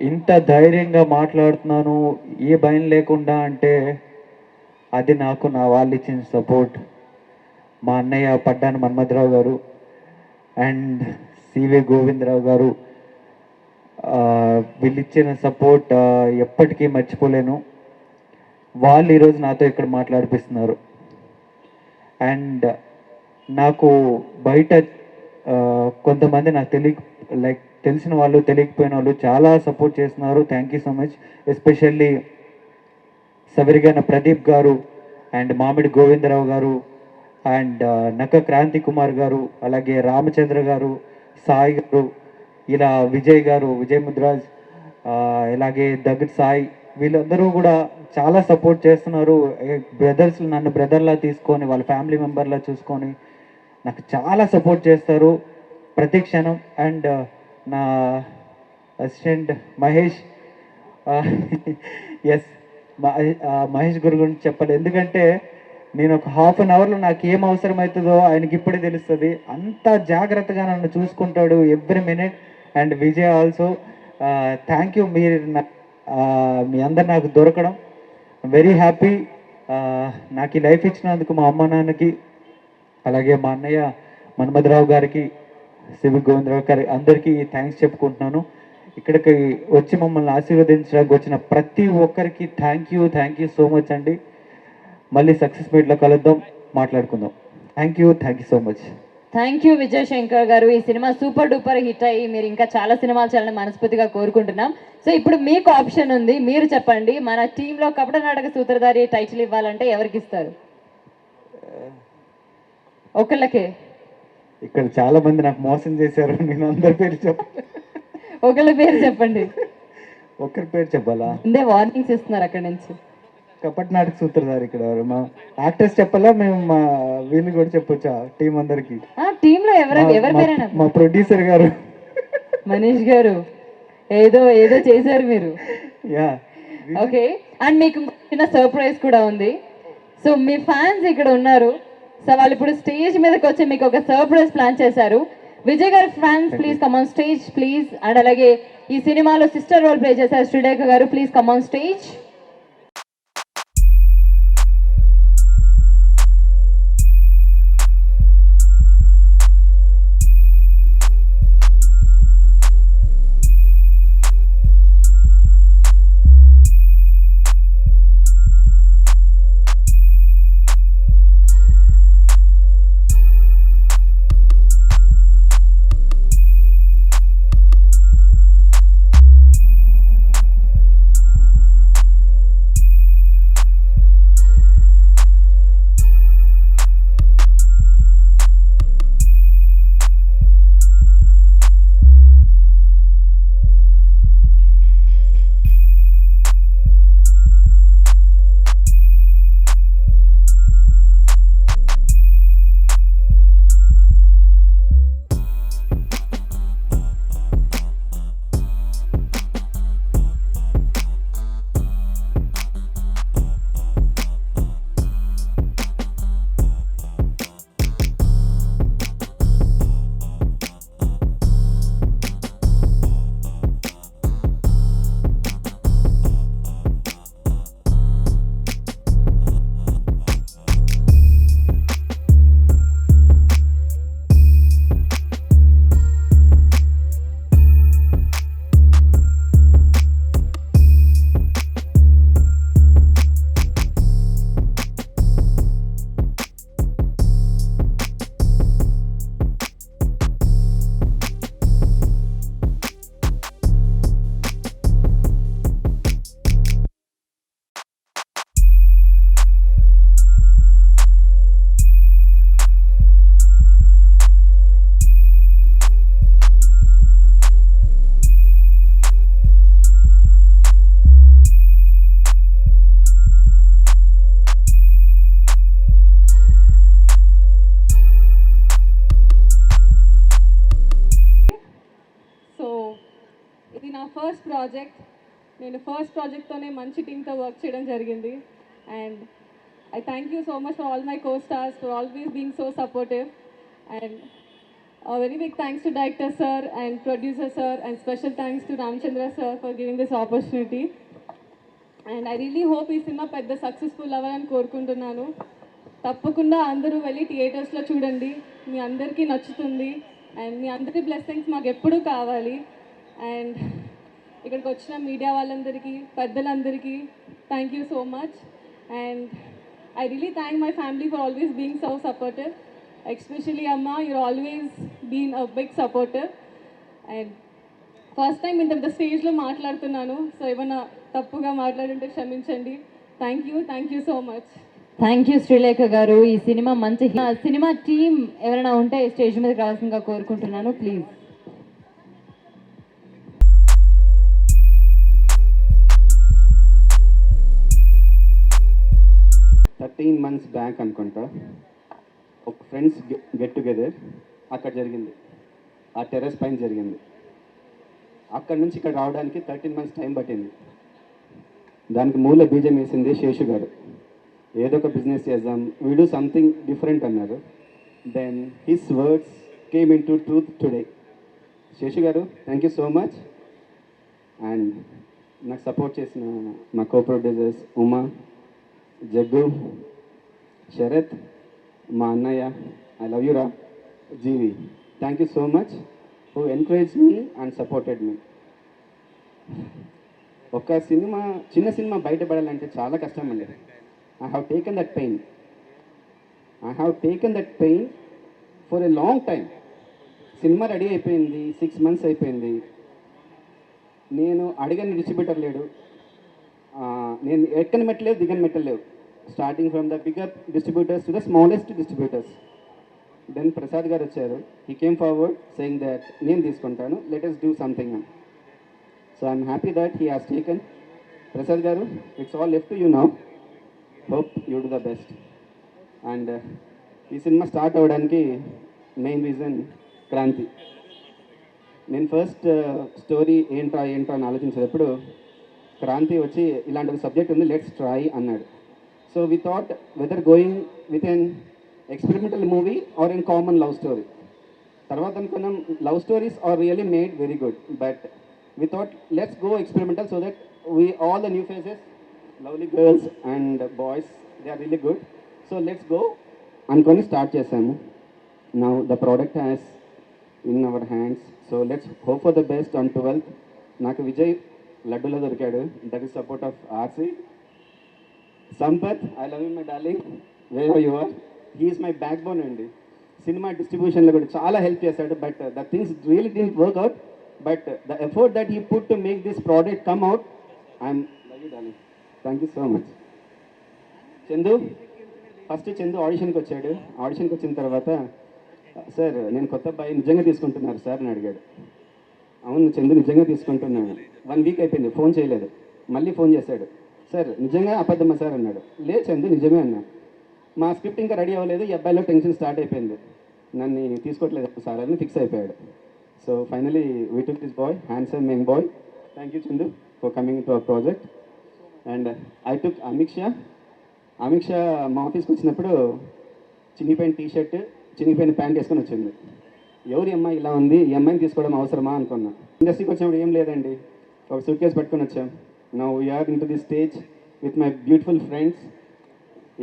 ఇంత ధైర్యంగా మాట్లాడుతున్నాను ఏ భయం లేకుండా అంటే అది నాకు నా వాళ్ళు ఇచ్చిన సపోర్ట్. మా అన్నయ్య పడ్డాను మన్మథరావు గారు అండ్ సివి గోవిందరావు గారు, వీళ్ళు ఇచ్చిన సపోర్ట్ ఎప్పటికీ మర్చిపోలేను. వాళ్ళు ఈరోజు నాతో ఇక్కడ మాట్లాడిపిస్తున్నారు. అండ్ నాకు బయట కొంతమంది నాకు తెలిసిన వాళ్ళు తెలియకపోయిన వాళ్ళు చాలా సపోర్ట్ చేస్తున్నారు. Thank you so much. Especially సవరిగన ప్రదీప్ గారు అండ్ మామిడి గోవిందరావు గారు అండ్ నక్క క్రాంతి కుమార్ గారు, అలాగే రామచంద్ర గారు, సాయి గారు, ఇలా విజయ్ గారు, విజయ్ ముద్రాజ్, ఇలాగే దగ్గర సాయి, వీళ్ళందరూ కూడా చాలా సపోర్ట్ చేస్తున్నారు. బ్రదర్స్ నన్ను బ్రదర్లా తీసుకొని వాళ్ళ ఫ్యామిలీ మెంబర్లా చూసుకొని నాకు చాలా సపోర్ట్ చేస్తారు ప్రతి క్షణం. అండ్ నా అసిస్టెంట్ మహేష్, ఎస్ మహేష్ గురు గురించి చెప్పాలి. ఎందుకంటే నేను ఒక హాఫ్ అన్ అవర్లో నాకు ఏం అవసరం అవుతుందో ఆయనకి ఇప్పుడే తెలుస్తుంది. అంత జాగ్రత్తగా నన్ను చూసుకుంటాడు every minute. And Vijay also thank you. మీరు మీ అందరు నాకు దొరకడం వెరీ హ్యాపీ. నాకు ఈ లైఫ్ ఇచ్చినందుకు మా అమ్మ నాన్నకి, అలాగే మా అన్నయ్య మన్మధరావు గారికి, సివి గోవిందరావు గారి అందరికీ థ్యాంక్స్ చెప్పుకుంటున్నాను. ఇక్కడికి వచ్చి మమ్మల్ని ఆశీర్వదించడానికి వచ్చిన ప్రతి ఒక్కరికి థ్యాంక్ యూ సో మచ్ అండి. మళ్ళీ సక్సెస్ మీట్లో కలుద్దాం, మాట్లాడుకుందాం. Thank you so much. Thank you Vijay Shankar గారు. ఈ సినిమా సూపర్ డూపర్ హిట్ అయ్యి మీరు ఇంకా చాలా సినిమాలు చేయాలని మనస్ఫూర్తిగా కోరుకుంటున్నాం. సో ఇప్పుడు మీకు ఆప్షన్ ఉంది, మీరు చెప్పండి. మన టీంలో కపట నాటక సూత్రధారి టైటిల్ ఇవ్వాలంటే ఎవరికి ఇస్తారు? ఒకళ్ళకే. ఇక్కడ చాలా మంది నాకు మోసం చేశారు. నేను అందరి పేరు ఒకళ్ళ పేరు చెప్పండి. ఒక్కరి పేరు చెప్పాలా? ముందే వార్నింగ్స్ ఇస్తున్నారు అక్కడి నుంచి. కపట్ నాటక సూత్రధారి ఇక్కడ మా యాక్టర్స్ చెప్పాలా, మేము మా వీళ్ళు కూడా చెప్పొచ్చా టీం అందరికి? టీంలో ఎవరి పేరైనా? మా ప్రొడ్యూసర్ గారు మనీష్ గారు ఏదో చేశారు మీరు. Yeah okay. అండ్ మీకు చిన్న సర్ప్రైజ్ కూడా ఉంది. సో మీ ఫ్యాన్స్ ఇక్కడ ఉన్నారు. సో వాళ్ళు ఇప్పుడు స్టేజ్ మీదకి వచ్చి మీకు ఒక సర్ప్రైజ్ ప్లాన్ చేశారు. విజయ్ గారి fans please come on stage please. And అలాగే ఈ సినిమాలో సిస్టర్ రోల్ ప్లే చేశారు శ్రీలేఖ గారు, please come on stage. First project. నేను ఫస్ట్ ప్రాజెక్ట్తోనే మంచి టీంతో వర్క్ చేయడం జరిగింది. And I thank you so much for all my co stars for always being so supportive. And very big thanks to director sir and producer sir and special thanks to Ramachandra sir for giving this opportunity. And I really hope ఈ సినిమా పెద్ద సక్సెస్ఫుల్ అవ్వాలని కోరుకుంటున్నాను. తప్పకుండా అందరూ వెళ్ళి థియేటర్స్లో చూడండి, మీ అందరికీ నచ్చుతుంది. అండ్ మీ అందరి బ్లెస్సింగ్స్ మాకు ఎప్పుడూ కావాలి. అండ్ ఇక్కడికి వచ్చిన మీడియా వాళ్ళందరికీ, పెద్దలందరికీ thank you so much. And I really thank my family for always being so supportive. Especially అమ్మ, you're always been a big supportive. And first time ఇంత పెద్ద స్టేజ్లో మాట్లాడుతున్నాను, సో ఏమైనా తప్పుగా మాట్లాడుంటే క్షమించండి. Thank you so much. Thank you Sreelekha garu. ఈ సినిమా మంచి సినిమా టీం ఎవరైనా ఉంటే స్టేజ్ మీదకి రావాల్సిందిగా కోరుకుంటున్నాను ప్లీజ్. 13 months బ్యాక్ అనుకుంటా ఒక ఫ్రెండ్స్ గెట్ టుగెదర్ అక్కడ జరిగింది, ఆ టెర్రస్ పైన జరిగింది. అక్కడ నుంచి ఇక్కడ రావడానికి 13 months టైం పట్టింది. దానికి మూల బీజం వేసింది శేషు గారు. ఏదో ఒక బిజినెస్ చేద్దాం, వీ డూ సంథింగ్ డిఫరెంట్ అన్నారు. Then his words came in to truth today. Seshu garu thank you so much. And నాకు సపోర్ట్ చేసిన మా కో ప్రొడ్యూసర్స్ ఉమా, జగ్గు, శరత్, మా అన్నయ్య, ఐ లవ్ యూ రా, Jeevi, thank you so much who encourage me and supported me. ఒక సినిమా, చిన్న సినిమా బయటపడాలంటే చాలా కష్టం అండి. I have taken that pain for a long time. Cinema ready అయిపోయింది, 6 months అయిపోయింది. నేను అడిగని డిస్ట్రిబ్యూటర్ లేడు, నేను ఎక్కని మెట్టలేవు, దిగని మెట్టలేవు. Starting from the bigger distributors to the smallest distributors. Then Prasad garu వచ్చారు. He came forward saying that నేను తీసుకుంటాను, let us do something. So I'm happy that he has taken. Prasad garu, it's all left to you now. Hope you do the best. And ఈ సినిమా స్టార్ట్ అవ్వడానికి మెయిన్ రీజన్ క్రాంతి. నేను ఫస్ట్ స్టోరీ ఏంట్రా అని ఆలోచించేటప్పుడు క్రాంతి వచ్చి ఇలాంటి సబ్జెక్ట్ ఉంది, లెట్స్ ట్రై అన్నాడు. So we thought whether going with an experimental movie or an common love story. తర్వాత అనుకున్నాం love stories are really made very good, but we thought let's go experimental so that we all the new faces, lovely girls and boys, they are really good. So let's go అనుకొని స్టార్ట్ చేశాము. Now the product has in our hands. So let's hope for the best on 12th. నాకు విజయ్ లడ్డూలో దొరికాడు, that is support of RC. Sampath, I love you my darling, where you are. He is my backbone అండి. సినిమా డిస్ట్రిబ్యూషన్లో కూడా చాలా హెల్ప్ చేశాడు, but the things really didn't work out, but the effort that he put to make this product come out, I'm love you darling, thank you so much. Chandu, first Chandu ఆడిషన్కి వచ్చాడు. ఆడిషన్కి వచ్చిన తర్వాత సార్ నేను కొత్త అబ్బాయి నిజంగా తీసుకుంటున్నారు సార్ అని అడిగాడు. అవును చందు నిజంగా తీసుకుంటున్నాను. 1 week అయిపోయింది, ఫోన్ చేయలేదు. మళ్ళీ ఫోన్ చేశాడు, సార్ నిజంగా అబద్ధమా సార్ అన్నాడు. లేదు చందు నిజమే అన్నా. మా స్క్రిప్ట్ ఇంకా రెడీ అవ్వలేదు, ఈ అబ్బాయిలో టెన్షన్ స్టార్ట్ అయిపోయింది, నన్ను తీసుకోవట్లేదు సార్ అని ఫిక్స్ అయిపోయాడు. So finally we took this boy, handsome young boy. Thank you Chandu for coming to our project. And I took Amik Shah మా ఆఫీస్కి వచ్చినప్పుడు చినిగిపోయిన టీషర్ట్, చినిగిపోయిన ప్యాంట్ వేసుకొని వచ్చింది. ఎవరి అమ్మాయి ఇలా ఉంది, ఈ అమ్మాయిని తీసుకోవడం అవసరమా అనుకున్నా. ఇండస్ట్రీకి వచ్చినప్పుడు ఏం లేదండి, ఒక సూట్ కేసు పట్టుకొని వచ్చాం. Now we are in to the stage with my beautiful friends.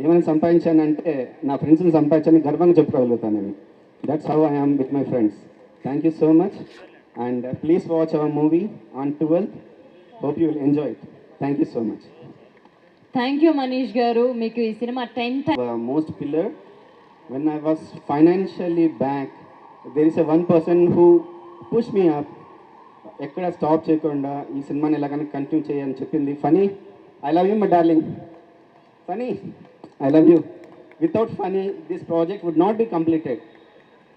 ఏమైనా సంపాదించానంటే నా ఫ్రెండ్స్ని సంపాదించాలని గర్వంగా చెప్పుకోగలుగుతాను నేను. That's how I am with my friends. Thank you so much and please watch our movie on 12th. Hope you will enjoy it. Thank you so much. Thank you Manish గారు. మీకు ఈ సినిమా 10 most pillar. When I was financially back, there is a one person who pushed me up. ఎక్కడ స్టాప్ చేయకుండా ఈ సినిమాని ఎలాగైనా కంటిన్యూ చేయని చెప్పింది Phani. I love you my darling. Phani, I love you. Without Phani this project would not be completed.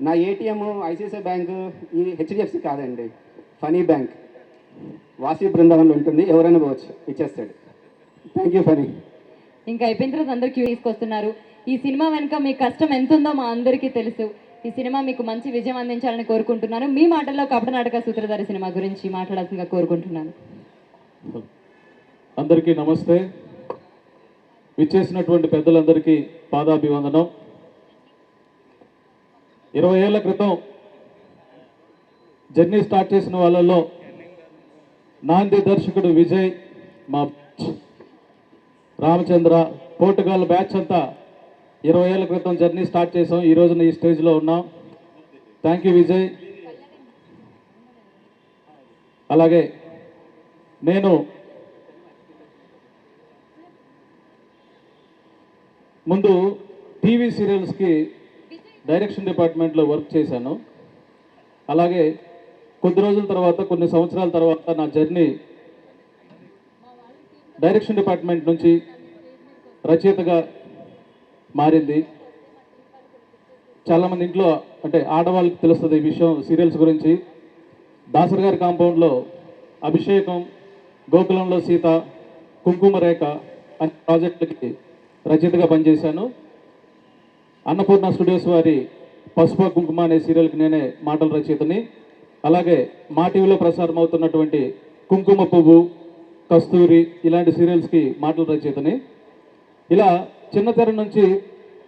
నా ఏటీఎం ఐసిఐసిఐ బ్యాంకు ఈ హెచ్డిఎఫ్సి కాదండి, ఫనీ బ్యాంక్ వాసి బృందావనంలో ఉంటుంది, ఎవరైనా పోవచ్చు, ఇచ్చేస్తాడు. Thank you Phani. ఇంకా అయిపోయిన తర్వాత అందరికీ తీసుకొస్తున్నారు. ఈ సినిమా వెనుక మీ కష్టం ఎంత ఉందో మా అందరికీ తెలుసు. ఈ సినిమా మీకు మంచి విజయం అందించాలని కోరుకుంటున్నాను. మీ మాటల్లో కపట నాటక సూత్రధారి సినిమా గురించి మాట్లాడాల్సిందిగా కోరుకుంటున్నాను. అందరికీ నమస్తే. విచ్చేసినటువంటి పెద్దలందరికీ పాదాభివందనం. 20 ఏళ్ల క్రితం జర్నీ స్టార్ట్ చేసిన వాళ్ళలో నాంది దర్శకుడు విజయ్, మా రామచంద్ర, పోర్టుగల్ బ్యాచ్ అంతా 20 ఏళ్ల క్రితం జర్నీ స్టార్ట్ చేసాం. ఈ రోజున ఈ స్టేజ్లో ఉన్నాం. Thank you Vijay. అలాగే నేను ముందు టీవీ సీరియల్స్కి డైరెక్షన్ డిపార్ట్మెంట్లో వర్క్ చేశాను. అలాగే కొద్ది రోజుల తర్వాత, కొన్ని సంవత్సరాల తర్వాత నా జర్నీ డైరెక్షన్ డిపార్ట్మెంట్ నుంచి రచయితగా మారింది. చాలామంది ఇంట్లో అంటే ఆడవాళ్ళకి తెలుస్తుంది ఈ విషయం సీరియల్స్ గురించి. దాసరి గారి కాంపౌండ్లో అభిషేకం, గోకులంలో సీత, కుంకుమ రేఖ అనే ప్రాజెక్టులకి రచయితగా పనిచేశాను. అన్నపూర్ణ స్టూడియోస్ వారి పసుపు కుంకుమ అనే సీరియల్కి నేనే మాటల రచయితని. అలాగే మా టీవీలో ప్రసారం అవుతున్నటువంటి కుంకుమ పువ్వు, కస్తూరి ఇలాంటి సీరియల్స్కి మాటల రచయితని. ఇలా చిన్న తెర నుంచి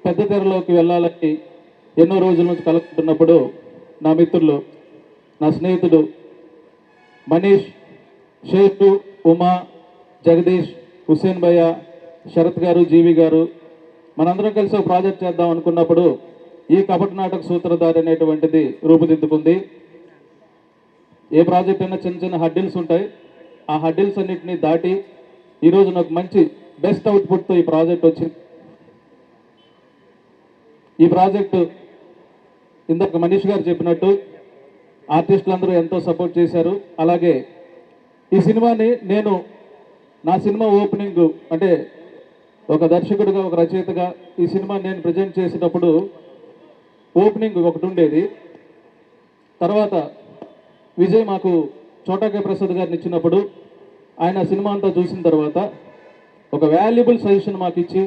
పెద్ద తెరలోకి వెళ్ళాలని ఎన్నో రోజుల నుంచి కలుపుకుంటున్నప్పుడు నా మిత్రులు, నా స్నేహితుడు మనీష్, షేటు, ఉమా, జగదీష్, హుస్సేన్ భయ్య, శరత్ గారు, జీవి గారు మనందరం కలిసి ఒక ప్రాజెక్ట్ చేద్దాం అనుకున్నప్పుడు ఈ కపట నాటక సూత్రధారి అనేటువంటిది రూపుదిద్దుకుంది. ఏ ప్రాజెక్ట్ అయినా చిన్న చిన్న హడ్డిల్స్ ఉంటాయి. ఆ హడ్డిల్స్ అన్నింటినీ దాటి ఈరోజు నాకు మంచి బెస్ట్ అవుట్పుట్తో ఈ ప్రాజెక్ట్ వచ్చింది. ఈ ప్రాజెక్టు ఇందాక మనీష్ గారు చెప్పినట్టు ఆర్టిస్టులు అందరూ ఎంతో సపోర్ట్ చేశారు. అలాగే ఈ సినిమాని నేను నా సినిమా ఓపెనింగ్ అంటే ఒక దర్శకుడిగా, ఒక రచయితగా ఈ సినిమా నేను ప్రజెంట్ చేసేటప్పుడు ఓపెనింగ్ ఒకటి ఉండేది. తర్వాత విజయ్ మాకు చోటాకే ప్రసాద్ గారిని ఇచ్చినప్పుడు ఆయన సినిమా అంతా చూసిన తర్వాత ఒక వాల్యుబుల్ సజెషన్ మాకు ఇచ్చి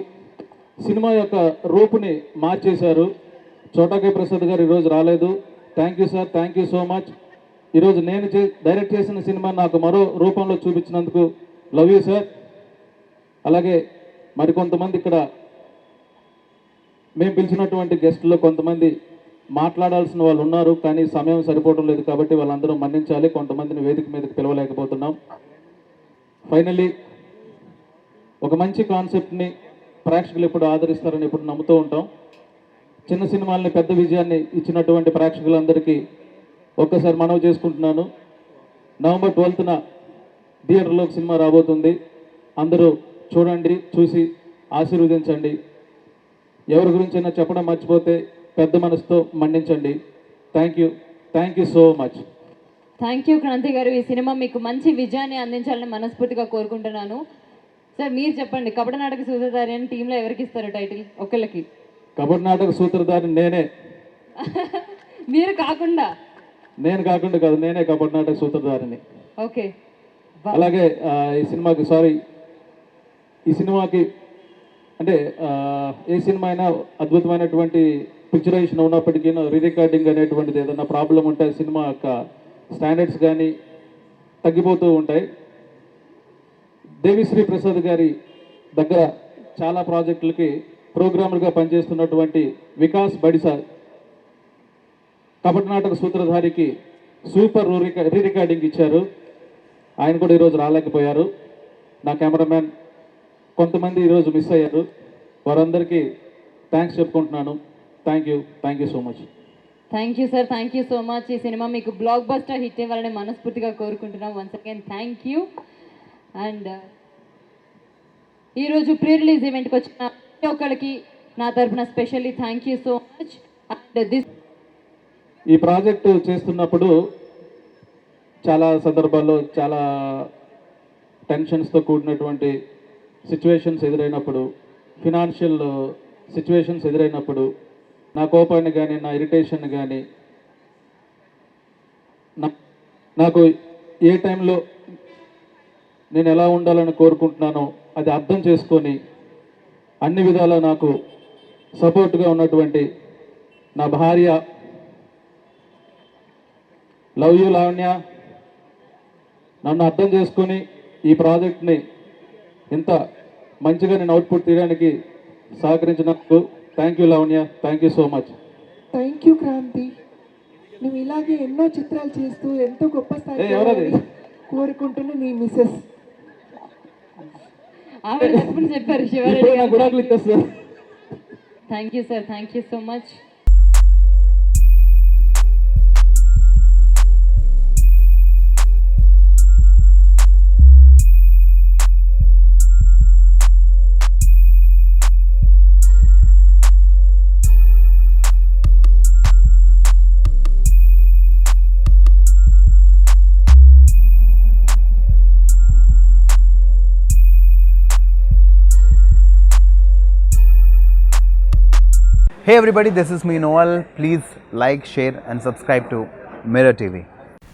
సినిమా యొక్క రూపుని మార్చేశారు. చోటాకే ప్రసాద్ గారు ఈరోజు రాలేదు. Thank you sir, thank you so much. ఈరోజు నేను డైరెక్ట్ చేసిన సినిమా నాకు మరో రూపంలో చూపించినందుకు లవ్ యూ సార్. అలాగే మరికొంతమంది ఇక్కడ మేము పిలిచినటువంటి గెస్టుల్లో కొంతమంది మాట్లాడాల్సిన వాళ్ళు ఉన్నారు, కానీ సమయం సరిపోవడం లేదు కాబట్టి వాళ్ళందరూ మన్నించాలి. కొంతమందిని వేదిక మీదకి పిలవలేకపోతున్నాం. ఫైనల్లీ ఒక మంచి కాన్సెప్ట్ని ప్రేక్షకులు ఎప్పుడు ఆదరిస్తారని ఎప్పుడు నమ్ముతూ ఉంటాం. చిన్న సినిమాలని పెద్ద విజయాన్ని ఇచ్చినటువంటి ప్రేక్షకులందరికీ ఒక్కసారి మనవి చేసుకుంటున్నాను. నవంబర్ 12న థియేటర్లోకి సినిమా రాబోతుంది. అందరూ చూడండి, చూసి ఆశీర్వదించండి. ఎవరి గురించైనా చెప్పడం మర్చిపోతే పెద్ద మనసుతో మన్నించండి. Thank you so much. Thank you Kranthi గారు. ఈ సినిమా మీకు మంచి విజయాన్ని అందించాలని మనస్ఫూర్తిగా కోరుకుంటున్నాను. సార్ మీరు చెప్పండి, కపట నాటక సూత్రధారి అని టీంలో ఎవరికి ఇస్తారు టైటిల్? ఒకళ్ళకి. కపట నాటక సూత్రధారి నేనే. మీరు కాకుండా? నేను కాకుండా కాదు, నేనే కపట నాటక సూత్రధారిని. ఓకే. అలాగే ఈ సినిమాకి అంటే ఏ సినిమా అయినా అద్భుతమైనటువంటి పిక్చరైజేషన్ ఉన్నప్పటికీ రీ రికార్డింగ్ అనేటువంటిది ఏదైనా ప్రాబ్లం ఉంటే సినిమా యొక్క స్టాండర్డ్స్ కానీ తగ్గిపోతూ ఉంటాయి. దేవిశ్రీ ప్రసాద్ గారి దగ్గర చాలా ప్రాజెక్టులకి ప్రోగ్రామర్గా పనిచేస్తున్నటువంటి వికాస్ బడిసా కపట నాటక సూత్రధారికి సూపర్ రీ రికార్డింగ్ ఇచ్చారు. ఆయన కూడా ఈరోజు రాలేకపోయారు. నా కెమెరామ్యాన్ కొంతమంది ఈరోజు మిస్ అయ్యారు. వారందరికీ థ్యాంక్స్ చెప్పుకుంటున్నాను. Thank you so much. Thank you sir, thank you so much. ఈ సినిమా మీకు బ్లాక్ బస్టర్ హిట్ ఇవ్వాలని మనస్ఫూర్తిగా కోరుకుంటున్నాం. Once again thank you. And ఈరోజు ప్రీ రిలీజ్ ఈవెంట్కి వచ్చిన ప్రతి ఒక్కరికి నా తరఫున specially thank you so much. And ఈ ప్రాజెక్టు చేస్తున్నప్పుడు చాలా సందర్భాల్లో చాలా టెన్షన్స్తో కూడినటువంటి సిచ్యువేషన్స్ ఎదురైనప్పుడు, ఫినాన్షియల్ సిచ్యువేషన్స్ ఎదురైనప్పుడు నా కోపాన్ని కానీ, నా ఇరిటేషన్ కానీ, నాకు ఏ టైంలో నేను ఎలా ఉండాలని కోరుకుంటున్నానో అది అర్థం చేసుకొని అన్ని విధాలా నాకు సపోర్ట్గా ఉన్నటువంటి నా భార్య, లవ్ యూ లావణ్య, నన్ను అర్థం చేసుకొని ఈ ప్రాజెక్ట్ని ఇంత మంచిగా నేను అవుట్పుట్ తీయడానికి సహకరించినందుకు thank you Lavanya, thank you so much. Thank you Kranthi. నువ్వు ఇలాగే ఎన్నో చిత్రాలు చేస్తూ ఎంతో గొప్ప స్థాయి కోరుకుంటున్న నీ మిసెస్. చెప్పారు thank you sir, thank you so much. Hey everybody, this is me Noel. Please like, share and subscribe to Mirror TV.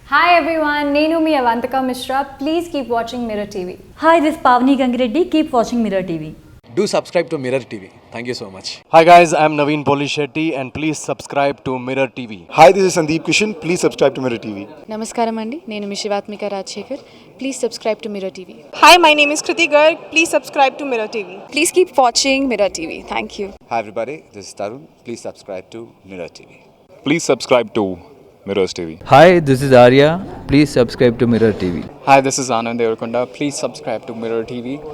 Hi everyone, Nenu mi Avantika Mishra. Please keep watching Mirror TV. Hi, this is Pavni Gangireddy. Keep watching Mirror TV. Do subscribe to Mirror TV. Thank you so much. Hi guys, I'm Naveen Polishetty and please subscribe to Mirror TV. Hi, this is Sandeep Kishan. Please subscribe to Mirror TV. Namaskaram andi, nenu mi Shivatmika Rajshekhar. Please subscribe to Mirror TV. Hi, my name is Kriti Garg. Please subscribe to Mirror TV. Please keep watching Mirror TV. Thank you. Hi everybody, this is Tarun. Please subscribe to Mirror TV. Please subscribe to Mirrors TV. Hi, this is Arya. Please subscribe to Mirror TV. Hi, this is Anand Devarkonda. Please subscribe to Mirror TV.